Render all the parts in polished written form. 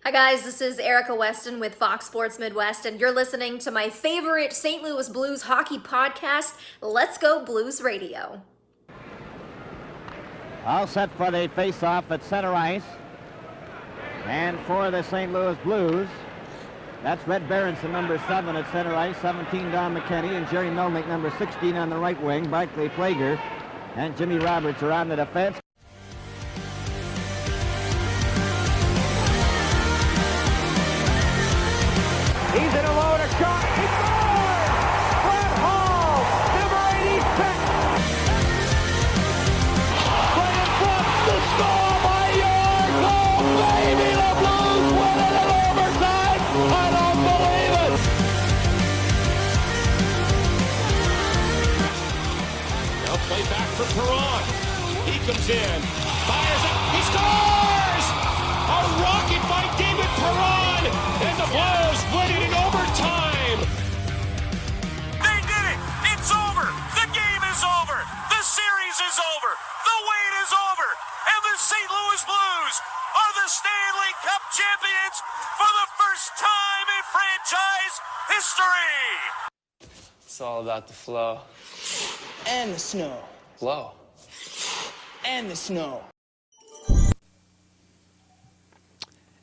Hi guys, this is Erica Weston with Fox Sports Midwest, and you're listening to my favorite St. Louis Blues hockey podcast, Let's Go Blues Radio. All set for the face-off at center ice. And for the St. Louis Blues, that's Red Berenson, number 7 at center ice, 17 Don McKinney, and Jerry Melnick, number 16 on the right wing. Barclay Plager and Jimmy Roberts are on the defense. He's in alone, a shot, he scores! Brett Hall, number 86! Right in front, the score by York! Oh, baby, the Blues win it in overtime! I don't believe it! Now play back for Perron. He comes in, fires up, he scores! A rocket by David Perron, and the Blues win it in overtime. They did it! It's over! The game is over! The series is over! The wait is over! And the St. Louis Blues are the Stanley Cup champions for the first time in franchise history! It's all about the flow. And the snow. Flow. And the snow.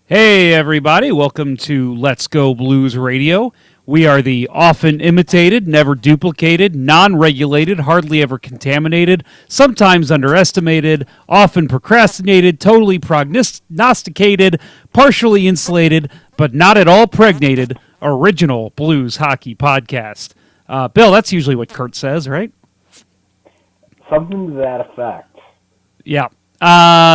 Hey everybody, welcome to Let's Go Blues Radio. We are the often imitated, never duplicated, non-regulated, hardly ever contaminated, sometimes underestimated, often procrastinated, totally prognosticated, partially insulated, but not at all pregnated, original blues hockey podcast. Bill, that's usually what Kurt says, right? Something to that effect. Yeah.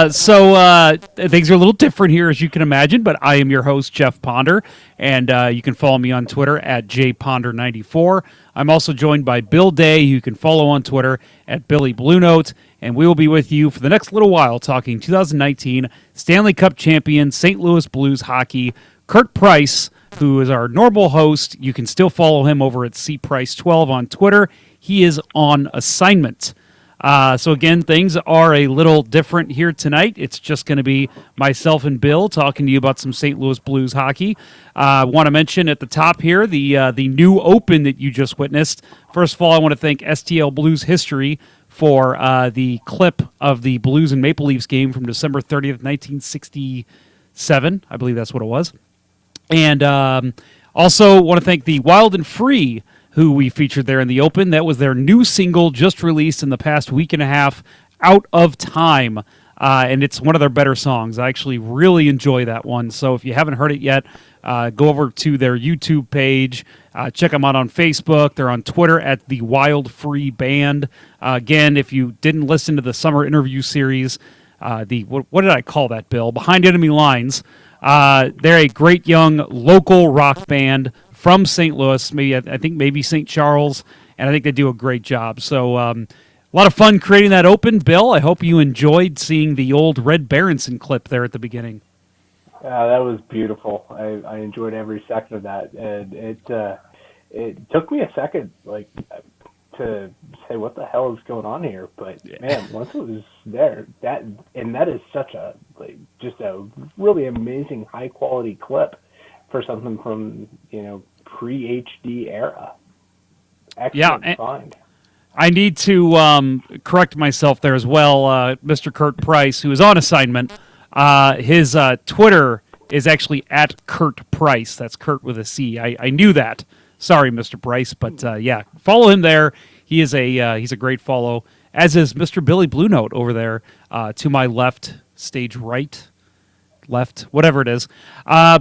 So things are a little different here, as you can imagine, but I am your host, Jeff Ponder, and you can follow me on Twitter at jponder94. I'm also joined by Bill Day, who you can follow on Twitter at Billy Blue Note, and we will be with you for the next little while talking 2019 Stanley Cup champion St. Louis Blues hockey. Kurt Price, who is our normal host, you can still follow him over at cprice12 on Twitter. He is on assignment. So again, things are a little different here tonight. It's just going to be myself and Bill talking to you about some St. Louis Blues hockey. I want to mention at the top here the new Open that you just witnessed. First of all, I want to thank STL Blues History for the clip of the Blues and Maple Leafs game from December 30th, 1967. I believe that's what it was. And also want to thank the Wild and Free, who we featured there in the Open. That was their new single just released in the past week and a half, Out of Time. And it's one of their better songs. I actually really enjoy that one. So if you haven't heard it yet, go over to their YouTube page. Check them out on Facebook. They're on Twitter at the Wild Free Band. Again, if you didn't listen to the summer interview series, what did I call that, Bill? Behind Enemy Lines. They're a great young local rock band from St. Louis, maybe St. Charles, and I think they do a great job. So a lot of fun creating that Open. Bill, I hope you enjoyed seeing the old Red Berenson clip there at the beginning. That was beautiful. I enjoyed every second of that, and it took me a second, to say what the hell is going on here. But man, once it was there, that is such a just a really amazing high quality clip for something from pre-HD era. Excellent find. I need to correct myself there as well. Mr. Kurt Price, who is on assignment, his Twitter is actually at Kurt Price. That's Kurt with a C. I knew that. Sorry, Mr. Price, but follow him there. He's a great follow, as is Mr. Billy Blue Note over there to my left, stage right. Left, whatever it is.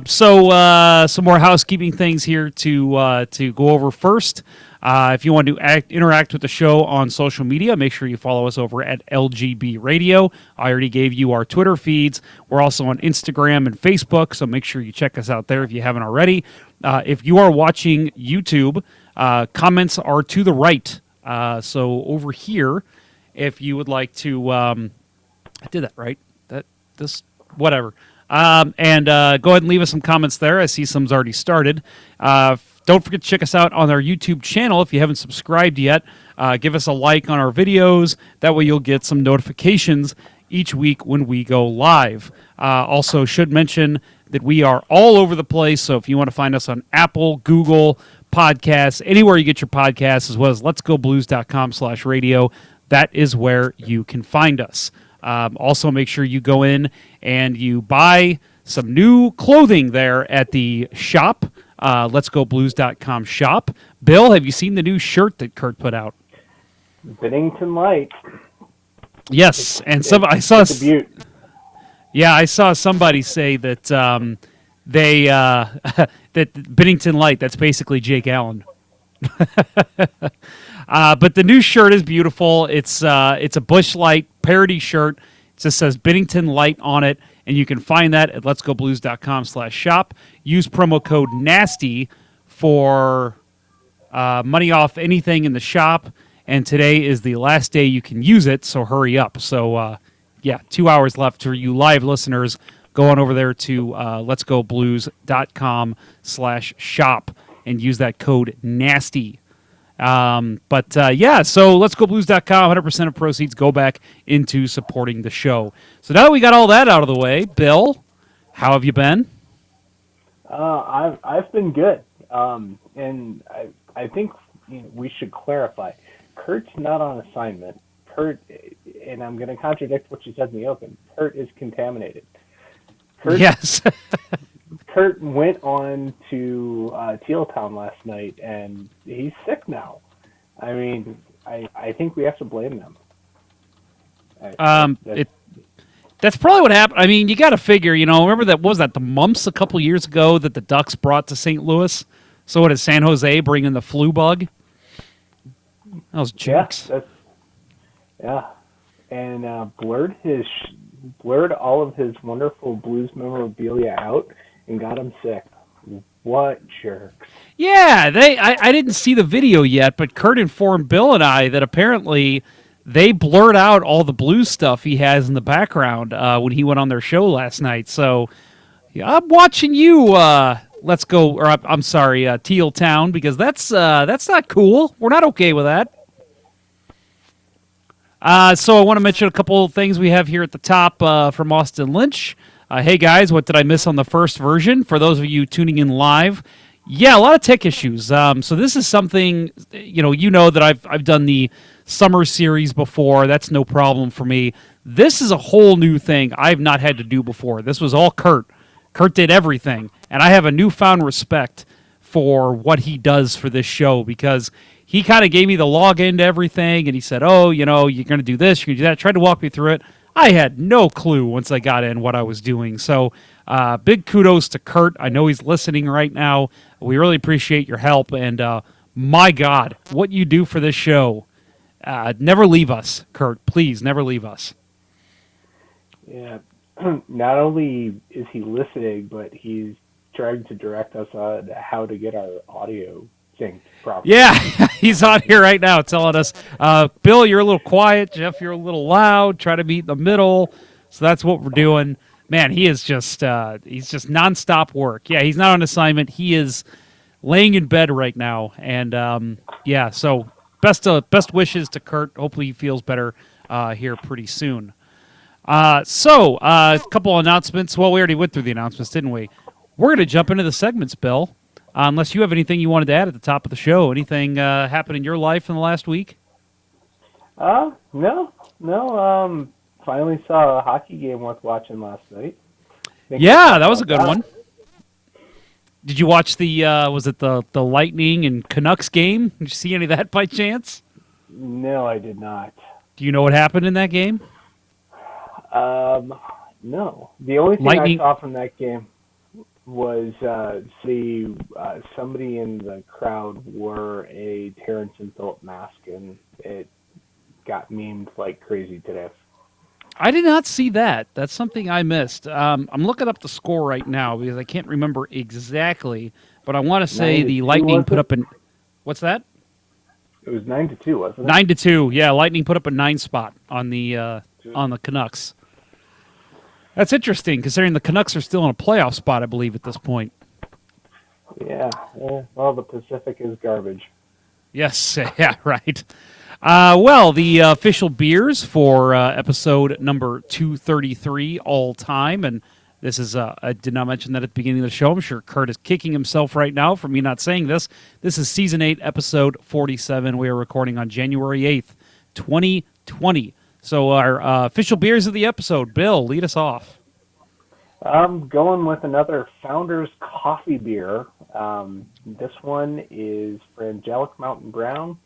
So some more housekeeping things here to go over first. If you want to interact with the show on social media, make sure you follow us over at LGB Radio. I already gave you our Twitter feeds. We're also on Instagram and Facebook, so make sure you check us out there if you haven't already. If you are watching YouTube, comments are to the right. So over here, if you would like to, I did that right. Whatever. And go ahead and leave us some comments there. I see some's already started. Don't forget to check us out on our YouTube channel if you haven't subscribed yet. Give us a like on our videos. That way you'll get some notifications each week when we go live. Also, should mention that we are all over the place, so if you want to find us on Apple, Google, Podcasts, anywhere you get your podcasts, as well as letsgoblues.com/radio, that is where you can find us. Also, make sure you go in and you buy some new clothing there at the shop, letsgoblues.com shop. Bill, have you seen the new shirt that Kurt put out? Binnington Light. Yes, and It's a beaut. Yeah, I saw somebody say that they that Binnington Light. That's basically Jake Allen. But the new shirt is beautiful. It's a Busch Light parody shirt. It just says Binnington Light on it, and you can find that at letsgoblues.com/shop. Use promo code NASTY for money off anything in the shop. And today is the last day you can use it, so hurry up. So, 2 hours left for you live listeners. Go on over there to letsgoblues.com/shop and use that code NASTY. So letsgoblues.com, 100% of proceeds go back into supporting the show. So now that we got all that out of the way, Bill, how have you been? I've been good. And I think we should clarify. Kurt's not on assignment. Kurt, and I'm going to contradict what you said in the open, Kurt is contaminated. Yes. Kurt went on to Teal Town last night, and he's sick now. I mean, I think we have to blame them. That's probably what happened. I mean, you got to figure, remember the mumps a couple years ago that the Ducks brought to St. Louis? So what, did San Jose bring in the flu bug? Those jerks. Yeah. And blurred all of his wonderful Blues memorabilia out and got him sick. What jerks. Yeah, I didn't see the video yet, but Kurt informed Bill and I that apparently they blurred out all the Blues stuff he has in the background when he went on their show last night. So I'm watching you, Teal Town, because that's not cool. We're not okay with that. So I want to mention a couple of things we have here at the top from Austin Lynch. Hey guys, what did I miss on the first version? For those of you tuning in live, a lot of tech issues. So this is something, that I've done the summer series before. That's no problem for me. This is a whole new thing I've not had to do before. This was all Kurt. Kurt did everything, and I have a newfound respect for what he does for this show because he kind of gave me the login to everything, and he said, you're going to do this, you're going to do that. Tried to walk me through it. I had no clue once I got in what I was doing. So big kudos to Kurt. I know he's listening right now. We really appreciate your help, and my God, what you do for this show. Never leave us, Kurt. Please, never leave us. Yeah. Not only is he listening, but he's trying to direct us on how to get our audio synced properly. Yeah, he's on here right now telling us, Bill, you're a little quiet. Jeff, you're a little loud. Try to meet in the middle. So that's what we're doing. Man, he is just he's just nonstop work. Yeah, he's not on assignment. He is laying in bed right now. And, so best wishes to Kurt. Hopefully he feels better here pretty soon. A couple announcements. Well, we already went through the announcements, didn't we? We're going to jump into the segments, Bill. Unless you have anything you wanted to add at the top of the show. Anything happened in your life in the last week? No. Finally saw a hockey game worth watching last night. Yeah, that was a good one. Did you watch the was it the Lightning and Canucks game? Did you see any of that by chance? No, I did not. Do you know what happened in that game? No. The only thing Lightning. I saw from that game was somebody in the crowd wore a Terrence and Phillip mask, and it got memed like crazy today. I did not see that. That's something I missed. I'm looking up the score right now because I can't remember exactly, but I want to say the Lightning put up an... What's that? It was 9-2, wasn't it? 9-2. Yeah, Lightning put up a 9 spot on the Canucks. That's interesting, considering the Canucks are still in a playoff spot, I believe, at this point. Yeah. Well, the Pacific is garbage. Yes, yeah, right. Well, the official beers for episode number 233 all time, and this is, I did not mention that at the beginning of the show. I'm sure Kurt is kicking himself right now for me not saying this. This is Season 8, Episode 47. We are recording on January 8th, 2020. So our official beers of the episode. Bill, lead us off. I'm going with another Founders Coffee beer. This one is for Angelic Mountain Brown.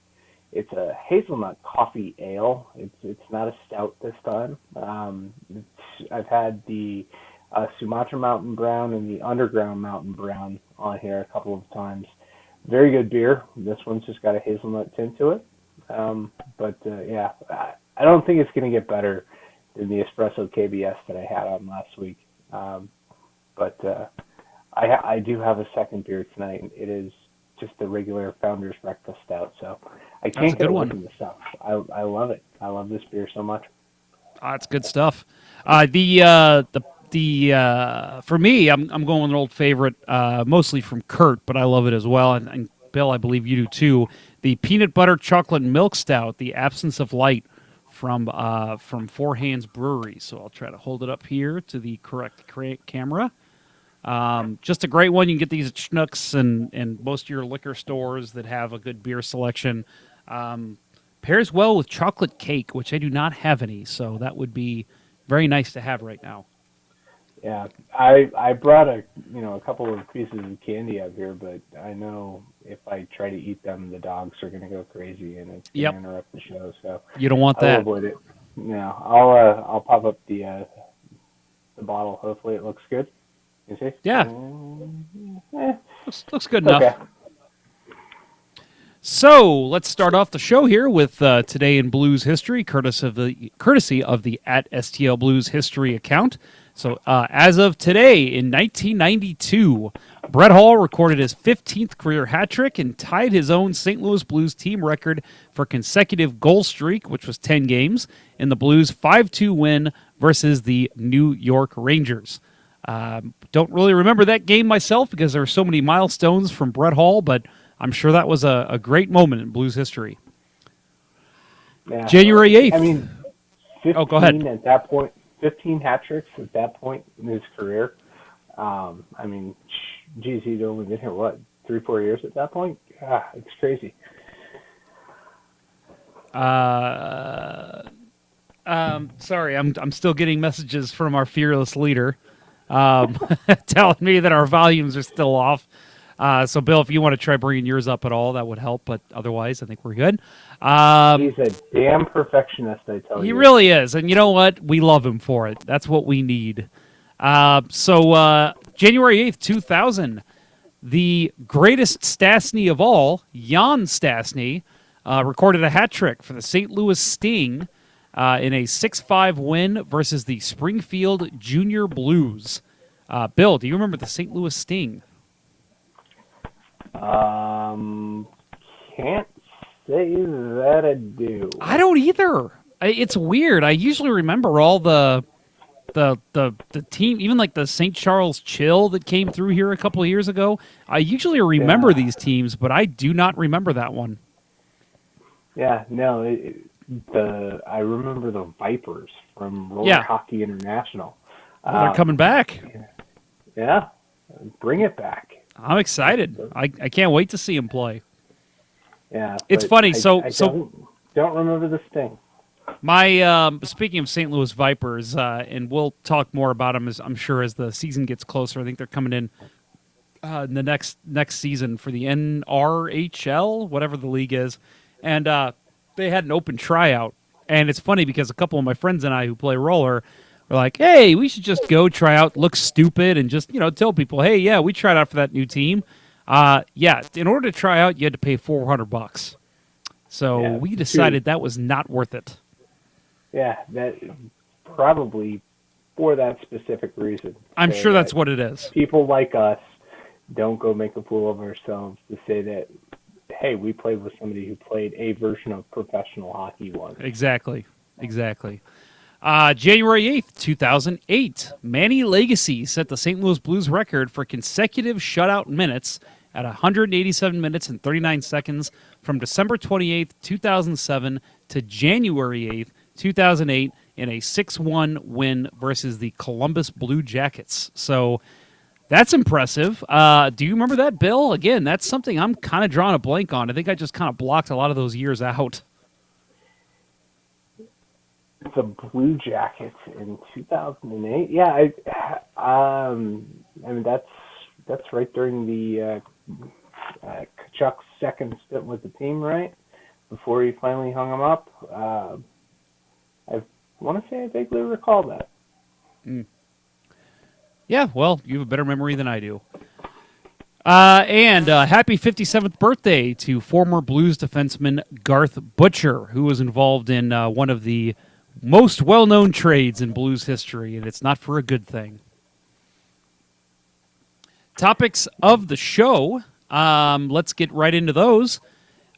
It's a hazelnut coffee ale. It's not a stout this time. I've had the Sumatra Mountain Brown and the Underground Mountain Brown on here a couple of times. Very good beer. This one's just got a hazelnut tint to it. Yeah, I don't think it's going to get better than the Espresso KBS that I had on last week. I do have a second beer tonight. It is just the regular Founders Breakfast Stout. So I can't get away from this stuff. I love it. I love this beer so much. It's good stuff. For me, I'm going with an old favorite, mostly from Kurt, but I love it as well. And Bill, I believe you do too. The peanut butter chocolate milk stout, the Absence of Light, from Four Hands Brewery. So I'll try to hold it up here to the correct camera. Just a great one. You can get these at Schnucks and most of your liquor stores that have a good beer selection. Pairs well with chocolate cake, which I do not have any, so that would be very nice to have right now. Yeah, I brought a couple of pieces of candy up here, but I know if I try to eat them, the dogs are going to go crazy and it's going to interrupt the show. So you don't want that. I'll avoid it. No, I'll pop up the bottle. Hopefully, it looks good. You see? Yeah. Looks good enough. Okay. So let's start off the show here with Today in Blues History, courtesy of the @STL Blues History account. So as of today, in 1992, Brett Hall recorded his 15th career hat trick and tied his own St. Louis Blues team record for consecutive goal streak, which was 10 games, in the Blues' 5-2 win versus the New York Rangers. Don't really remember that game myself because there were so many milestones from Brett Hall, but I'm sure that was a great moment in Blues history. Yeah. January 8th. I mean, 15 go ahead. At that point, 15 hat tricks at that point in his career. Geez, he'd only been here, 3-4 years at that point? It's crazy. Sorry, I'm still getting messages from our fearless leader telling me that our volumes are still off. So, Bill, if you want to try bringing yours up at all, that would help. But otherwise, I think we're good. He's a damn perfectionist, I tell you. He really is. And you know what? We love him for it. That's what we need. So January 8th, 2000, the greatest Stastny of all, Jan Stastny, recorded a hat trick for the St. Louis Sting in a 6-5 win versus the Springfield Junior Blues. Bill, do you remember the St. Louis Sting? Can't say that I do. I don't either. It's weird. I usually remember all the team, even like the St. Charles Chill that came through here a couple of years ago. I usually remember these teams, but I do not remember that one. Yeah, no. I remember the Vipers from Roller Hockey International. They're coming back. Yeah, bring it back. I'm excited. I can't wait to see him play. Yeah, it's funny. I don't remember this thing. My speaking of St. Louis Vipers, and we'll talk more about them as I'm sure as the season gets closer. I think they're coming in the next season for the NRHL, whatever the league is, and they had an open tryout. And it's funny because a couple of my friends and I who play roller were like, "Hey, we should just go try out, look stupid, and just tell people, hey, yeah, we tried out for that new team." In order to try out, you had to pay $400. So we decided that was not worth it. Yeah, that probably for that specific reason. I'm sure that's what it is. People like us don't go make a fool of ourselves to say that, hey, we played with somebody who played a version of professional hockey once. Exactly. January 8th, 2008, Manny Legacy set the St. Louis Blues record for consecutive shutout minutes at 187 minutes and 39 seconds from December 28th, 2007 to January 8th, 2008 in a 6-1 win versus the Columbus Blue Jackets. So that's impressive. Do you remember that, Bill? Again, that's something I'm kind of drawing a blank on. I think I just kind of blocked a lot of those years out. The Blue Jackets in 2008. Yeah, I mean that's right during the Kachuk's second stint with the team, right? Before he finally hung him up. I want to say I vaguely recall that. Yeah, well, you have a better memory than I do. And happy 57th birthday to former Blues defenseman Garth Butcher, who was involved in one of the most well-known trades in Blues history, and it's not for a good thing. Topics of the show. Let's get right into those.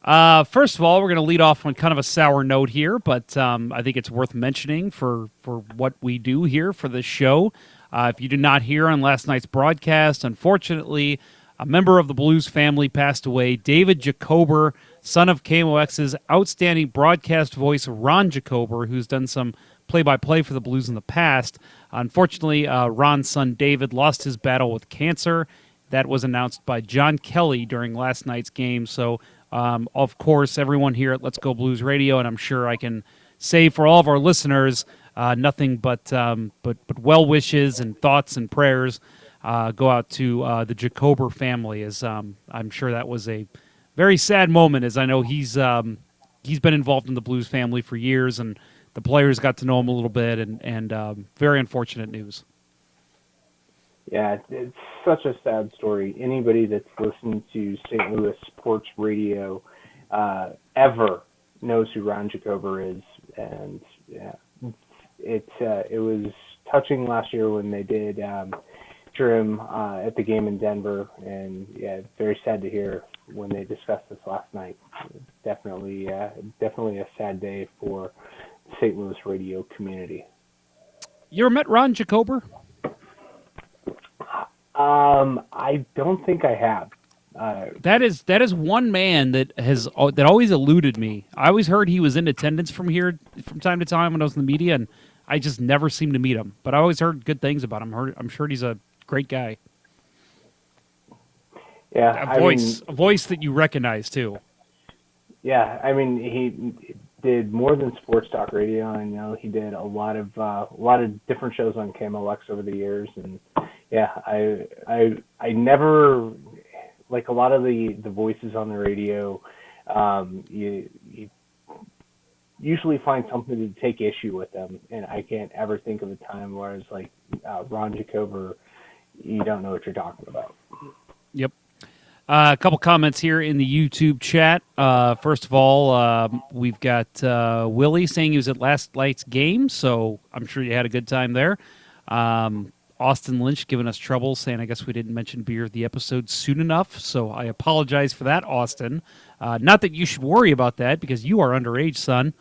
First of all, we're going to lead off on kind of a sour note here, but I think it's worth mentioning for what we do here for this show. If you did not hear on last night's broadcast, unfortunately, a member of the Blues family passed away. David Jacober, son of KMOX's outstanding broadcast voice, Ron Jacober, who's done some play-by-play for the Blues in the past. Unfortunately, Ron's son David lost his battle with cancer. That was announced by John Kelly during last night's game. So, of course, everyone here at Let's Go Blues Radio, and I'm sure I can say for all of our listeners, nothing but well wishes and thoughts and prayers go out to the Jacober family, as I'm sure that was a very sad moment, as I know he's been involved in the Blues family for years, and the players got to know him a little bit, and very unfortunate news. Yeah, it's such a sad story. Anybody that's listened to St. Louis sports radio ever knows who Ron Jacober is, and yeah, it was touching last year when they did feature him at the game in Denver, and yeah, very sad to hear when they discussed this last night. Definitely a sad day for the St. Louis radio community. You ever met Ron Jacober? I don't think I have. That is one man that always eluded me. I always heard he was in attendance from here from time to time when I was in the media, and I just never seemed to meet him. But I always heard good things about him. I'm sure he's a great guy. Yeah, a voice that you recognize too. Yeah, I mean, he did more than sports talk radio. I know he did a lot of different shows on KMOX over the years, and yeah, I never, like a lot of the voices on the radio, you usually find something to take issue with them, and I can't ever think of a time where it's like Ron Jacober, you don't know what you're talking about. Yep. A couple comments here in the YouTube chat. First of all, we've got Willie saying he was at last night's game, so I'm sure you had a good time there. Austin Lynch giving us trouble, saying I guess we didn't mention beer of the episode soon enough, so I apologize for that, Austin. Not that you should worry about that, because you are underage, son.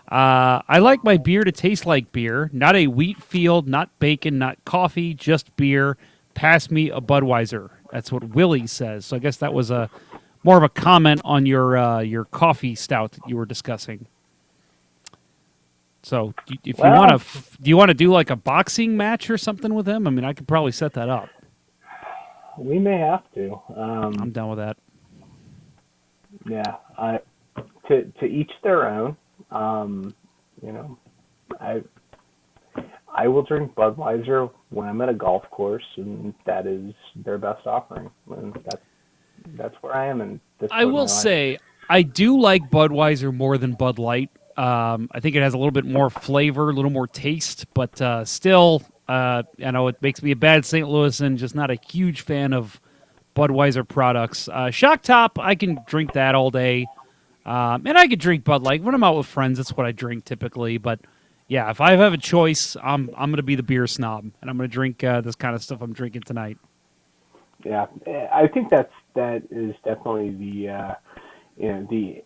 I like my beer to taste like beer, not a wheat field, not bacon, not coffee, just beer. Pass me a Budweiser. That's what Willie says. So I guess that was more of a comment on your coffee stout that you were discussing. So if you want to, do you want to do like a boxing match or something with him? I mean, I could probably set that up. We may have to. I'm down with that. Yeah, to each their own. You know, I will drink Budweiser when I'm at a golf course, and that is their best offering. And that's where I am. And I will say I do like Budweiser more than Bud Light. I think it has a little bit more flavor, a little more taste, but still, I know it makes me a bad St. Louis and just not a huge fan of Budweiser products. Shock Top, I can drink that all day, and I could drink Bud Light when I'm out with friends. That's what I drink typically. But yeah, if I have a choice, I'm going to be the beer snob, and I'm going to drink this kind of stuff I'm drinking tonight. Yeah, I think that is definitely the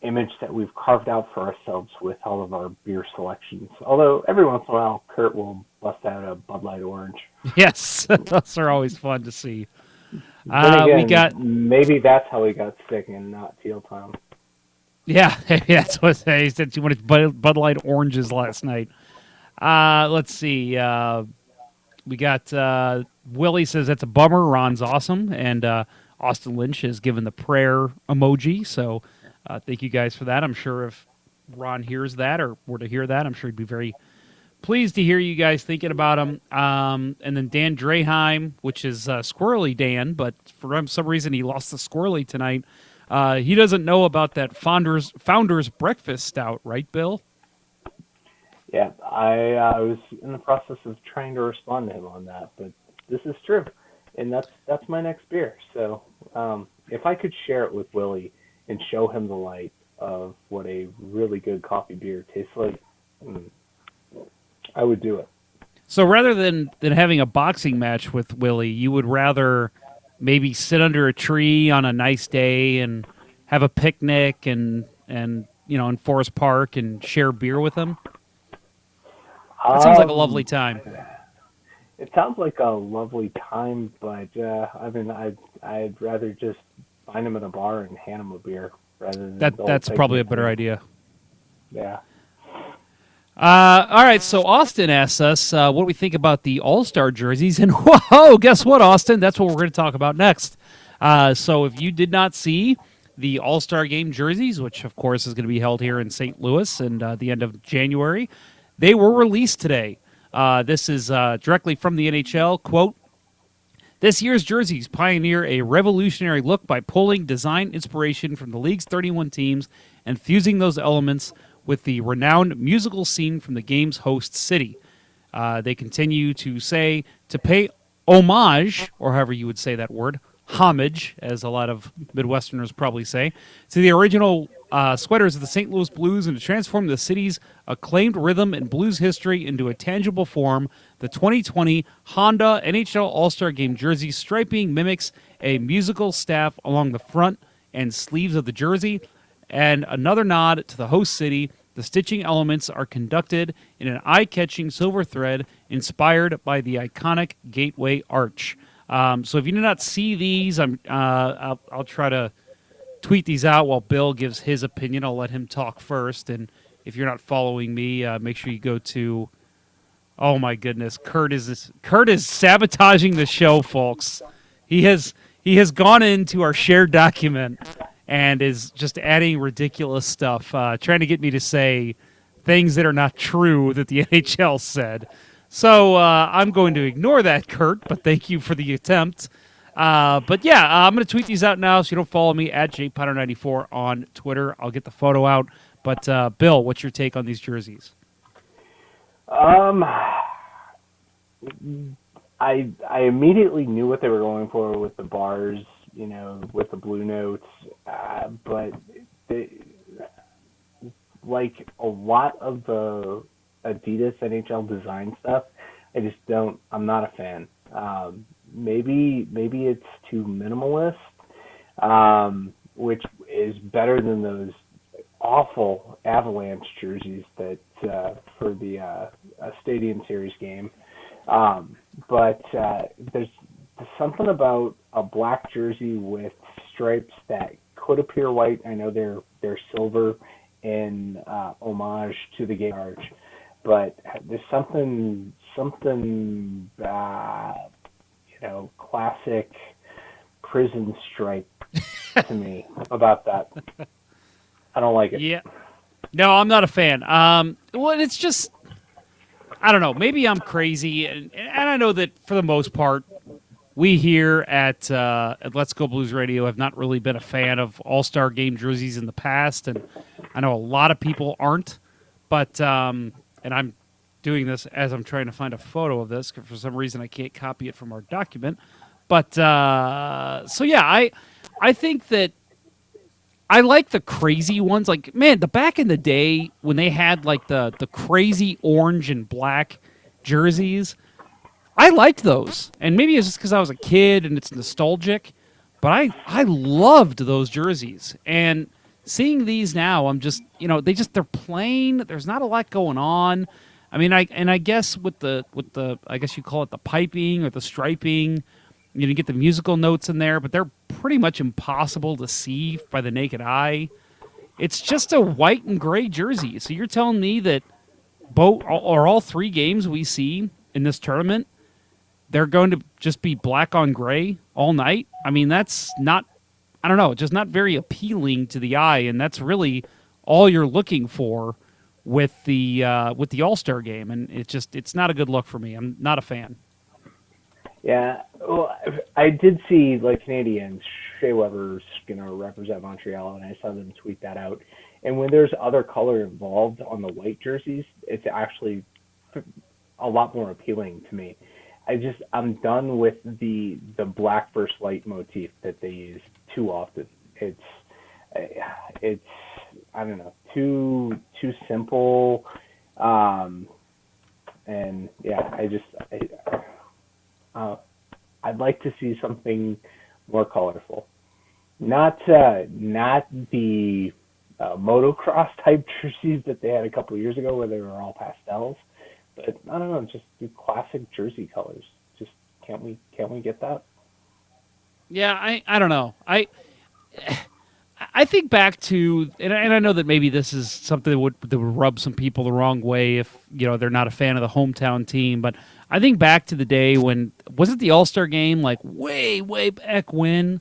image that we've carved out for ourselves with all of our beer selections. Although every once in a while, Kurt will bust out a Bud Light Orange. Yes, those are always fun to see. Then again, We got maybe that's how he got sick and not Teal Time. yeah, that's what he said. Too much Bud Light oranges last night. Let's see. We got Willie says that's a bummer. Ron's awesome, and Austin Lynch has given the prayer emoji. So thank you guys for that. I'm sure if Ron hears that or were to hear that, I'm sure he'd be very pleased to hear you guys thinking about him. And then Dan Draheim, which is Squirrely Dan, but for some reason he lost the Squirrely tonight. He doesn't know about that Founders Breakfast Stout, right, Bill? Yeah, I was in the process of trying to respond to him on that, but this is true, and that's my next beer. So if I could share it with Willie and show him the light of what a really good coffee beer tastes like, I would do it. So rather than having a boxing match with Willie, you would rather maybe sit under a tree on a nice day and have a picnic and in Forest Park and share beer with him? That sounds like a lovely time. It sounds like a lovely time, but I'd rather just find him at a bar and hand him a beer rather than that's probably a better idea. Yeah. All right, so Austin asks us what do we think about the All-Star jerseys, and whoa, guess what, Austin? That's what we're going to talk about next. So if you did not see the All-Star Game jerseys, which of course is going to be held here in St. Louis and the end of January, they were released today. This is directly from the NHL. Quote, this year's jerseys pioneer a revolutionary look by pulling design inspiration from the league's 31 teams and fusing those elements with the renowned musical scene from the game's host city. They continue to say to pay homage, or however you would say that word, homage, as a lot of Midwesterners probably say, to the original sweaters of the St. Louis Blues and to transform the city's acclaimed rhythm and blues history into a tangible form. The 2020 Honda NHL All-Star Game jersey striping mimics a musical staff along the front and sleeves of the jersey, and another nod to the host city. The stitching elements are conducted in an eye-catching silver thread inspired by the iconic Gateway Arch. So if you do not see these, I'll try to tweet these out while Bill gives his opinion. I'll let him talk first. And if you're not following me, make sure you go to. Oh my goodness, Kurt is sabotaging the show, folks. He has gone into our shared document and is just adding ridiculous stuff, trying to get me to say things that are not true that the NHL said. So I'm going to ignore that, Kurt, but thank you for the attempt. But yeah, I'm going to tweet these out now, so you don't follow me at jpotter94 on Twitter. I'll get the photo out. But Bill, what's your take on these jerseys? I immediately knew what they were going for with the bars, with the blue notes, but like a lot of the Adidas NHL design stuff, I'm not a fan. Maybe it's too minimalist, which is better than those awful Avalanche jerseys that for the Stadium Series game. But there's something about a black jersey with stripes that could appear white. I know they're silver in homage to the Gateway Arch, but there's something classic prison stripe to me about that. I don't like it. Yeah. No, I'm not a fan. Well, it's just, I don't know. Maybe I'm crazy, and I know that for the most part, we here at Let's Go Blues Radio have not really been a fan of All-Star Game jerseys in the past, and I know a lot of people aren't. But and I'm doing this as I'm trying to find a photo of this, because for some reason I can't copy it from our document. But so yeah, I think that I like the crazy ones. Like, man, the back in the day when they had like the crazy orange and black jerseys, I liked those. And maybe it's just because I was a kid and it's nostalgic, but I loved those jerseys. And seeing these now, I'm just, they're plain. There's not a lot going on. I mean, I guess with the I guess you call it the piping or the striping, You get the musical notes in there, but they're pretty much impossible to see by the naked eye. It's just a white and gray jersey. So you're telling me that all three games we see in this tournament, they're going to just be black on gray all night? I mean, that's not, I don't know, just not very appealing to the eye, and that's really all you're looking for with the All-Star game, and it's not a good look for me. I'm not a fan. Yeah, well, I did see Canadians. Shea Weber's going to represent Montreal, and I saw them tweet that out. And when there's other color involved on the white jerseys, it's actually a lot more appealing to me. I'm done with the black versus white motif that they use too often. It's I don't know, too simple. And yeah, I'd like to see something more colorful. Not the motocross type jerseys that they had a couple of years ago where they were all pastels, but I don't know, just the classic jersey colors. Just can't we get that? Yeah, I don't know. I think back to, and I know that maybe this is something that would rub some people the wrong way if they're not a fan of the hometown team, but I think back to the day when, was it the All-Star game, way back when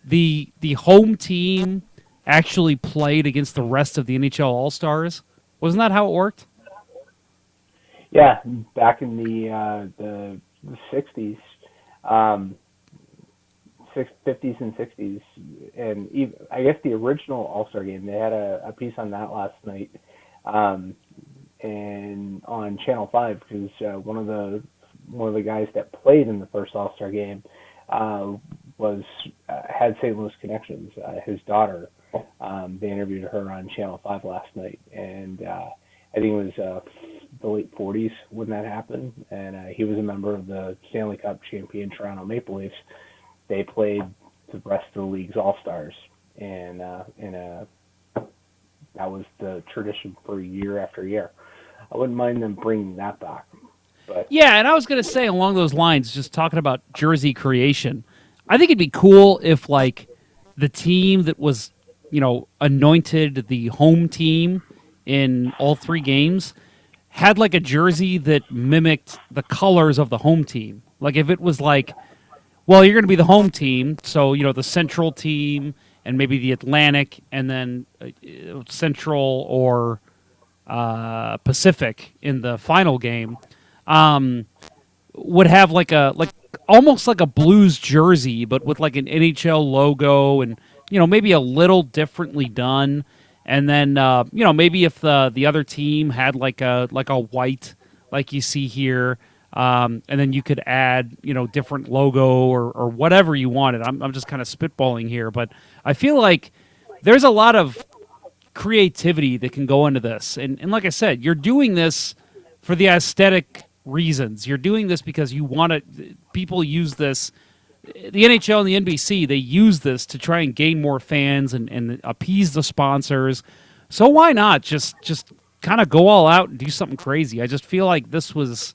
the home team actually played against the rest of the NHL All-Stars? Wasn't that how it worked? Yeah, back in the 60s, 50s and 60s, and even, I guess the original All-Star game, they had a piece on that last night, and on Channel 5, because one of the guys that played in the first All-Star game had St. Louis connections. His daughter, they interviewed her on Channel 5 last night, and I think it was the late 40s when that happened, and he was a member of the Stanley Cup champion Toronto Maple Leafs. They played the rest of the league's All-Stars, and that was the tradition for year after year. I wouldn't mind them bringing that back. But yeah, and I was going to say along those lines, just talking about jersey creation, I think it'd be cool if the team that was anointed the home team in all three games had a jersey that mimicked the colors of the home team. If it was well, you're going to be the home team, so the Central team and maybe the Atlantic, and then Central or Pacific in the final game, would have almost like a Blues jersey, but with an NHL logo and maybe a little differently done. And then maybe if the other team had a white like you see here. And then you could add, different logo or whatever you wanted. I'm just kind of spitballing here, but I feel like there's a lot of creativity that can go into this. And like I said, you're doing this for the aesthetic reasons. You're doing this because you want to. People use this. The NHL and the NBC, they use this to try and gain more fans and appease the sponsors. So why not just kind of go all out and do something crazy? I just feel like this was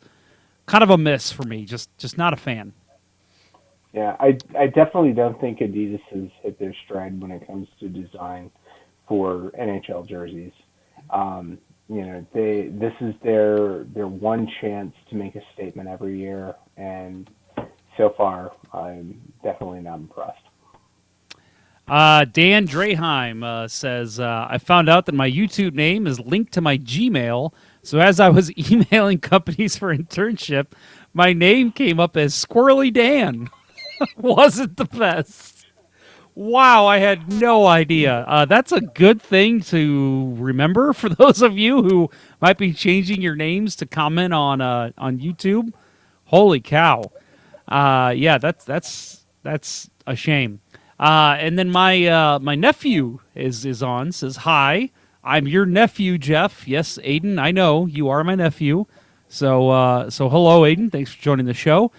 kind of a miss for me. Just not a fan. Yeah, I definitely don't think Adidas has hit their stride when it comes to design for NHL jerseys. This is their one chance to make a statement every year, and so far, I'm definitely not impressed. Dan Draheim says, I found out that my YouTube name is linked to my Gmail. So as I was emailing companies for internship, my name came up as Squirrely Dan. Wasn't the best. Wow, I had no idea. That's a good thing to remember for those of you who might be changing your names to comment on YouTube. Holy cow. Yeah, that's a shame. And then my nephew is on, says, "Hi, I'm your nephew, Jeff." Yes, Aiden, I know you are my nephew. So hello, Aiden. Thanks for joining the show.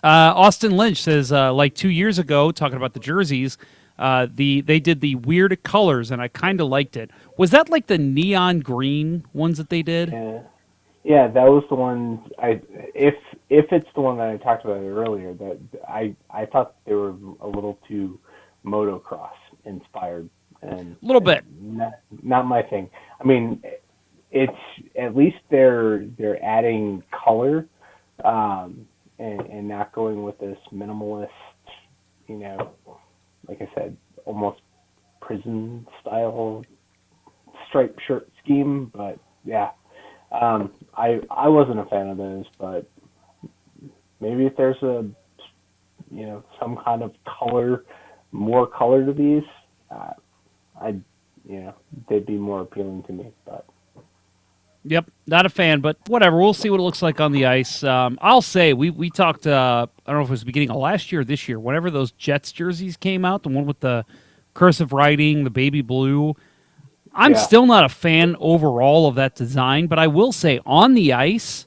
Austin Lynch says, 2 years ago, talking about the jerseys, they did the weird colors, and I kind of liked it. Was that the neon green ones that they did? Yeah, that was the one. If if it's the one that I talked about earlier, that I thought they were a little too motocross inspired, and A little bit. not my thing. I mean, it's at least they're adding color, and not going with this minimalist, like I said, almost prison style striped shirt scheme. But yeah, I wasn't a fan of those, but maybe if there's some kind of more color to these, they'd be more appealing to me. But Yep, not a fan, but whatever. We'll see what it looks like on the ice. I'll say we talked. I don't know if it was the beginning of last year or this year. Whenever those Jets jerseys came out, the one with the cursive writing, the baby blue. I'm still not a fan overall of that design, but I will say on the ice,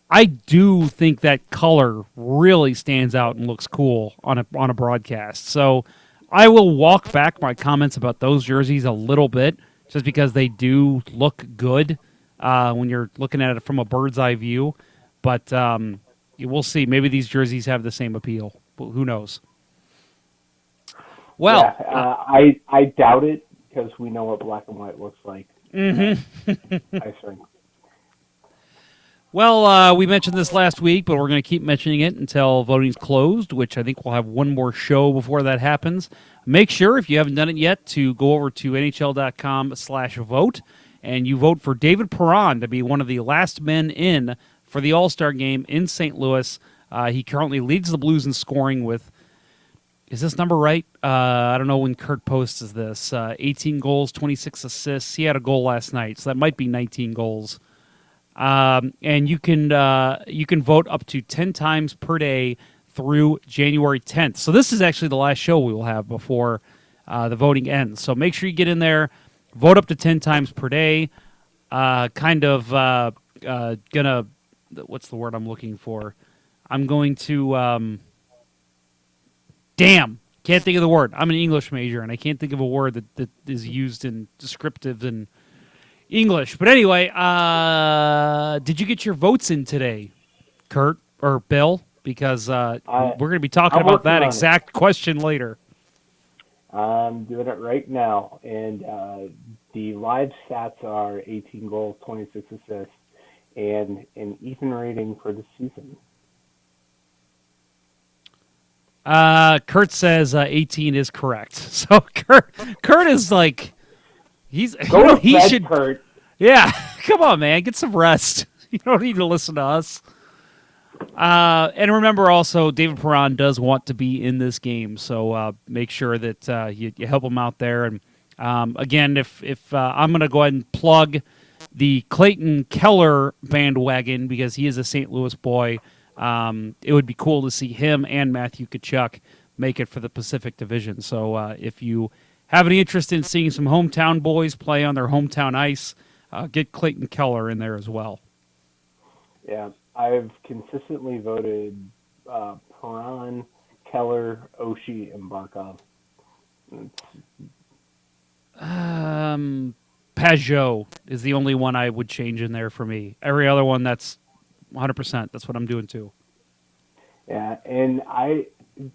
I do think that color really stands out and looks cool on a broadcast. So I will walk back my comments about those jerseys a little bit, just because they do look good when you're looking at it from a bird's eye view. But we'll see. Maybe these jerseys have the same appeal. But who knows? Well, I doubt it, because we know what black and white looks like. Mm-hmm. I think. Well, we mentioned this last week, but we're going to keep mentioning it until voting's closed, which I think we'll have one more show before that happens. Make sure, if you haven't done it yet, to go over to NHL.com/vote, and you vote for David Perron to be one of the last men in for the All-Star game in St. Louis. He currently leads the Blues in scoring with, is this number right? I don't know when Kurt posts this. 18 goals, 26 assists. He had a goal last night, so that might be 19 goals. And you can vote up to 10 times per day through January 10th. So this is actually the last show we will have before the voting ends. So make sure you get in there, vote up to 10 times per day. Gonna, what's the word I'm looking for? I'm going to, can't think of the word. I'm an English major, and I can't think of a word that is used in descriptive and English. But anyway, did you get your votes in today, Kurt or Bill? Because we're going to be talking about that exact question later. I'm doing it right now, and the live stats are 18 goals, 26 assists, and an even rating for the season. Kurt says 18 is correct. So Kurt is like, he should. Kurt. Yeah, come on, man, get some rest. You don't need to listen to us. And remember, also, David Perron does want to be in this game, so make sure that you help him out there. And again, if I'm going to go ahead and plug the Clayton Keller bandwagon, because he is a St. Louis boy, it would be cool to see him and Matthew Tkachuk make it for the Pacific Division. So if you have any interest in seeing some hometown boys play on their hometown ice, get Clayton Keller in there as well. Yeah, I've consistently voted Perron, Keller, Oshie, and Barkov. Pajot is the only one I would change in there for me. Every other one, that's 100%. That's what I'm doing too. Yeah, and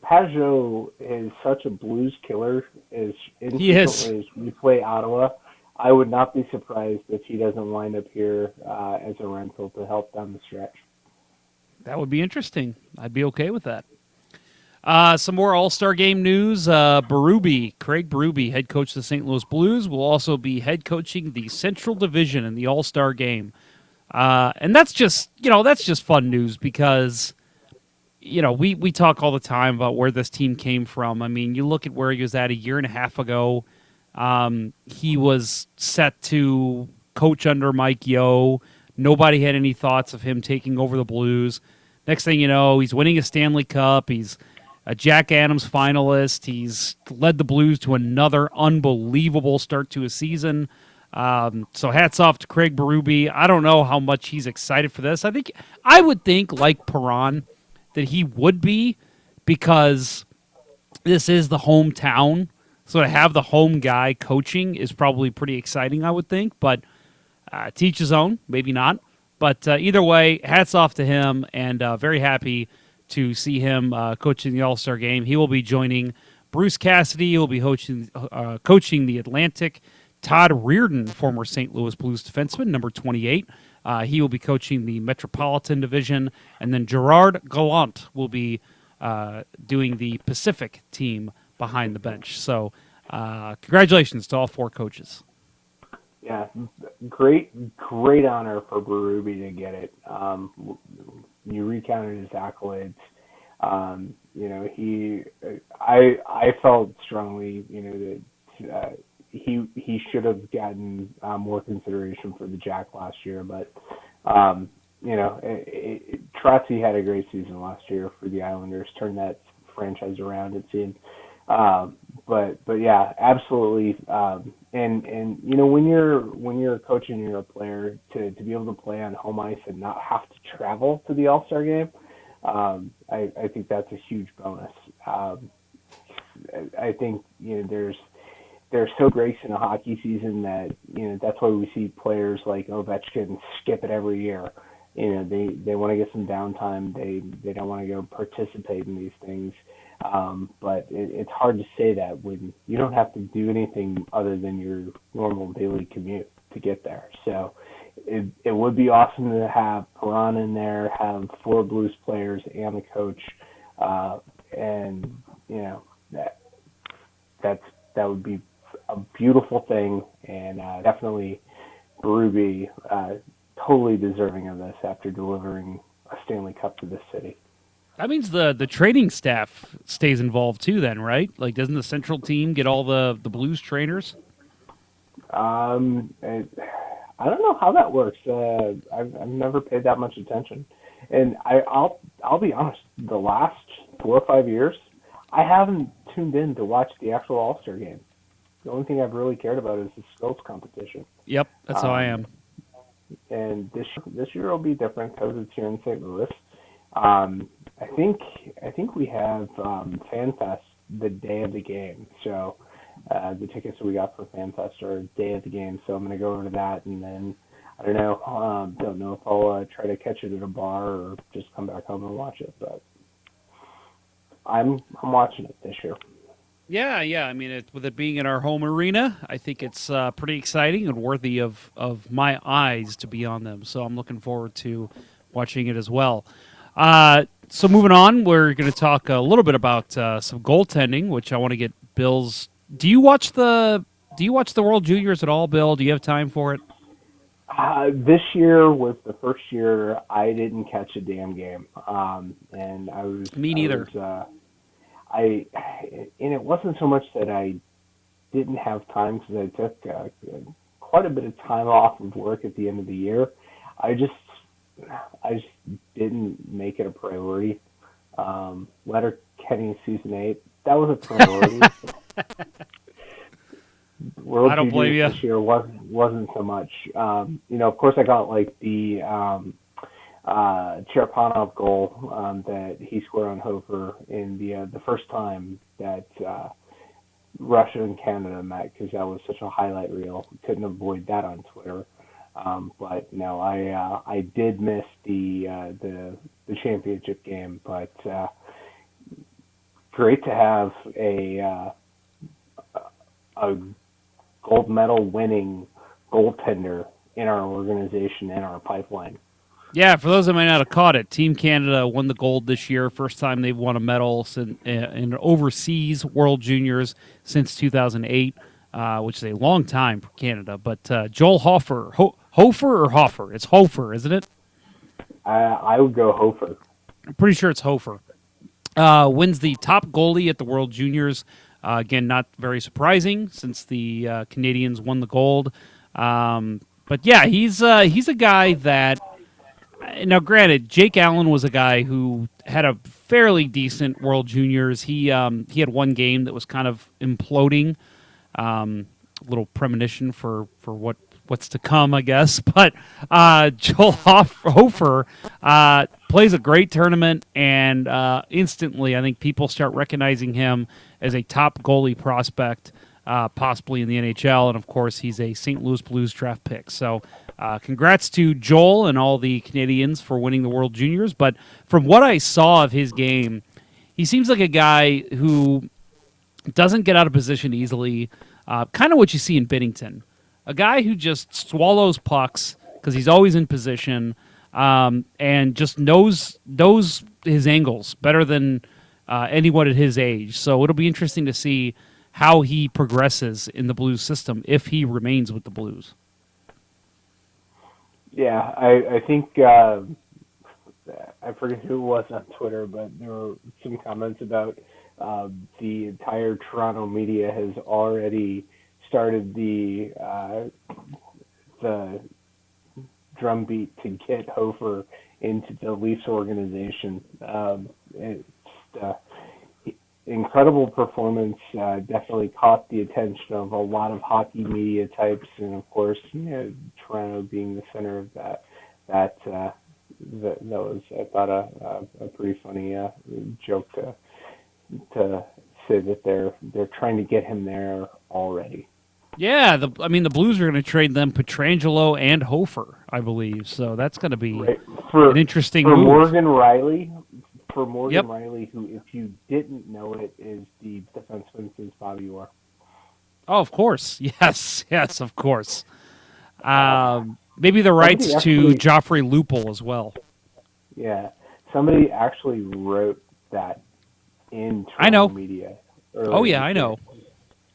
Pajot is such a Blues killer as infrequently as we play Ottawa. I would not be surprised if he doesn't wind up here as a rental to help down the stretch. That would be interesting. I'd be okay with that. Some more All-Star Game news. Berube, Craig Berube, head coach of the St. Louis Blues, will also be head coaching the Central Division in the All-Star Game. And that's just fun news, because we talk all the time about where this team came from. I mean, you look at where he was at a year and a half ago. He was set to coach under Mike Yeo. Nobody had any thoughts of him taking over the Blues. Next thing you know, he's winning a Stanley Cup. He's a Jack Adams finalist. He's led the Blues to another unbelievable start to a season. So hats off to Craig Berube. I don't know how much he's excited for this. I would think, like Perron, that he would be, because this is the hometown. So to have the home guy coaching is probably pretty exciting, I would think. But to each his own, maybe not. But either way, hats off to him, and very happy to see him coaching the All-Star game. He will be joining Bruce Cassidy. He will be coaching the Atlantic. Todd Reardon, former St. Louis Blues defenseman, number 28. He will be coaching the Metropolitan Division. And then Gerard Gallant will be doing the Pacific team behind the bench. So congratulations to all 4 coaches. Yeah, great honor for Berube to get it. You recounted his accolades. I felt strongly, that he should have gotten more consideration for the Jack last year, but Trotzy had a great season last year for the Islanders, turned that franchise around, it seemed. But yeah, absolutely. And when you're a coach and you're a player, to be able to play on home ice and not have to travel to the All-Star game, I think that's a huge bonus. I think there's so breaks in a hockey season that that's why we see players like Ovechkin skip it every year. They want to get some downtime. They don't want to go participate in these things. But it's hard to say that when you don't have to do anything other than your normal daily commute to get there. So it would be awesome to have Perron in there, have 4 Blues players and the coach, and that would be a beautiful thing, and definitely Berube totally deserving of this after delivering a Stanley Cup to this city. That means the training staff stays involved too then, right? Like, doesn't the central team get all the Blues trainers? I don't know how that works. I've never paid that much attention. And I'll be honest, the last 4 or 5 years, I haven't tuned in to watch the actual All-Star game. The only thing I've really cared about is the skills competition. Yep, that's how I am. And this year will be different because it's here in St. Louis. I think we have FanFest the day of the game. So the tickets that we got for FanFest are day of the game. So I'm going to go over to that, and then I don't know if I'll try to catch it at a bar or just come back home and watch it. But I'm watching it this year. Yeah. I mean, with it being in our home arena, I think it's pretty exciting and worthy of my eyes to be on them. So I'm looking forward to watching it as well. So moving on, we're going to talk a little bit about some goaltending, which I want to get Bill's. Do you watch the World Juniors at all, Bill? Do you have time for it? This year was the first year I didn't catch a damn game, and I was me neither. And it wasn't so much that I didn't have time because I took quite a bit of time off of work at the end of the year. I just didn't make it a priority. Letterkenny season 8, that was a priority. World I don't blame you. This year wasn't so much. Of course, I got like the Cherepanov goal that he scored on Hofer in the first time that Russia and Canada met, because that was such a highlight reel. Couldn't avoid that on Twitter. But no, I did miss the championship game. But great to have a gold medal winning goaltender in our organization, in our pipeline. Yeah, for those that might not have caught it, Team Canada won the gold this year. First time they've won a medal in overseas World Juniors since 2008, which is a long time for Canada. But Joel Hofer, Hofer or Hofer? It's Hofer, isn't it? I would go Hofer. I'm pretty sure it's Hofer. Wins the top goalie at the World Juniors. Again, not very surprising since the Canadians won the gold. But yeah, he's a guy that. Now, granted, Jake Allen was a guy who had a fairly decent World Juniors. He had one game that was kind of imploding. A little premonition for what's to come, I guess. But Joel Hofer plays a great tournament, and instantly I think people start recognizing him as a top goalie prospect, possibly in the NHL. And, of course, he's a St. Louis Blues draft pick. So congrats to Joel and all the Canadians for winning the World Juniors. But from what I saw of his game, he seems like a guy who doesn't get out of position easily. Kind of what you see in Binnington. A guy who just swallows pucks because he's always in position and just knows his angles better than anyone at his age. So it'll be interesting to see how he progresses in the Blues system if he remains with the Blues. Yeah, I think I forget who it was on Twitter, but there were some comments about the entire Toronto media has already started the drumbeat to get Hofer into the Leafs organization. It's incredible performance. Definitely caught the attention of a lot of hockey media types, and of course, Toronto being the center of that. That was, I thought, a pretty funny joke to say that they're trying to get him there already. Yeah, the Blues are going to trade them Pietrangelo and Hofer, I believe. So that's going to be an interesting move. Morgan Riley. Yep. Riley, who, if you didn't know it, is the defenseman since Bobby Orr. Oh, of course. Yes, of course. Maybe the rights to Joffrey Lupul as well. Yeah, somebody actually wrote that in Toronto media. Oh, yeah, I know.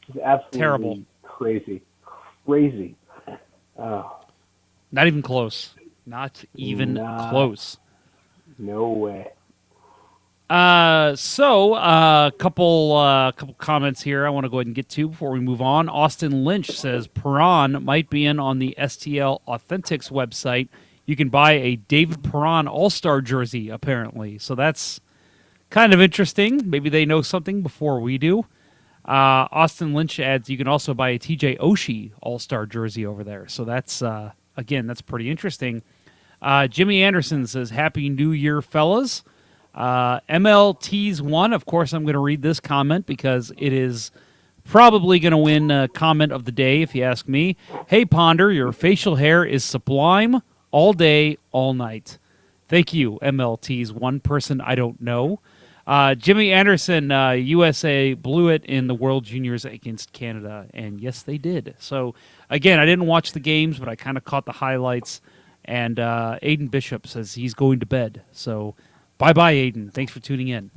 It's absolutely terrible. Crazy. Oh. Not even close. Not even close. No way. So a couple comments here I want to go ahead and get to before we move on. Austin Lynch says Perron might be in on the STL Authentics website. You can buy a David Perron All-Star jersey, apparently. So that's kind of interesting. Maybe they know something before we do. Austin Lynch adds you can also buy a TJ Oshie All-Star jersey over there. So that's, again, that's pretty interesting. Jimmy Anderson says, Happy New Year, fellas. MLT's one. Of course, I'm going to read this comment because it is probably going to win comment of the day, if you ask me. Hey, Ponder, your facial hair is sublime all day, all night. Thank you, MLT's one person I don't know. Jimmy Anderson, USA blew it in the World Juniors against Canada, and yes, they did. So, again, I didn't watch the games, but I kind of caught the highlights. And Aiden Bishop says he's going to bed. So, bye-bye, Aiden. Thanks for tuning in.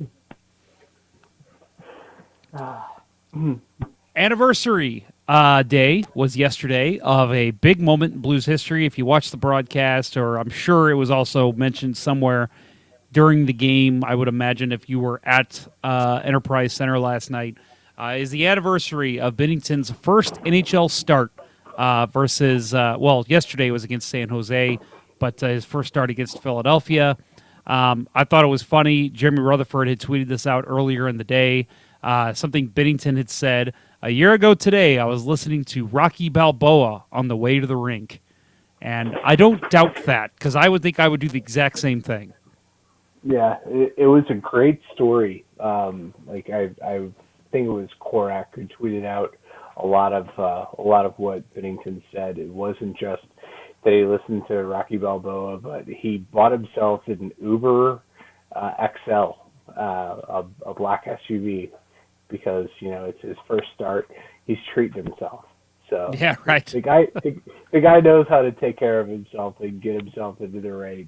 Anniversary day was yesterday of a big moment in Blues history. If you watched the broadcast, or I'm sure it was also mentioned somewhere during the game, I would imagine if you were at Enterprise Center last night, is the anniversary of Binnington's first NHL start versus, yesterday was against San Jose, but his first start against Philadelphia. I thought it was funny. Jeremy Rutherford had tweeted this out earlier in the day. Something Binnington had said, a year ago today, I was listening to Rocky Balboa on the way to the rink. And I don't doubt that, because I would think I would do the exact same thing. Yeah, it was a great story. I think it was Korak who tweeted out a lot of what Binnington said. It wasn't just that he listened to Rocky Balboa, but he bought himself an Uber XL, a black SUV, because it's his first start. He's treating himself. So yeah, right. The guy knows how to take care of himself and get himself into the right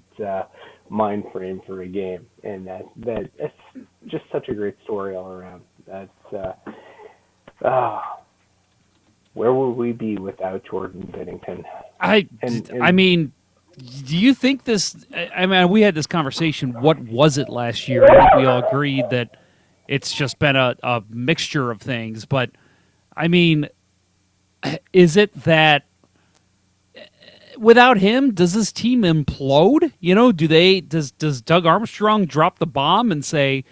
mind frame for a game, and that's just such a great story all around. That's where would we be without Jordan Binnington? I mean, do you think this? I mean, we had this conversation. What was it last year? I think we all agreed that it's just been a mixture of things. But I mean, is it that without him, does this team implode? Does Doug Armstrong drop the bomb and say,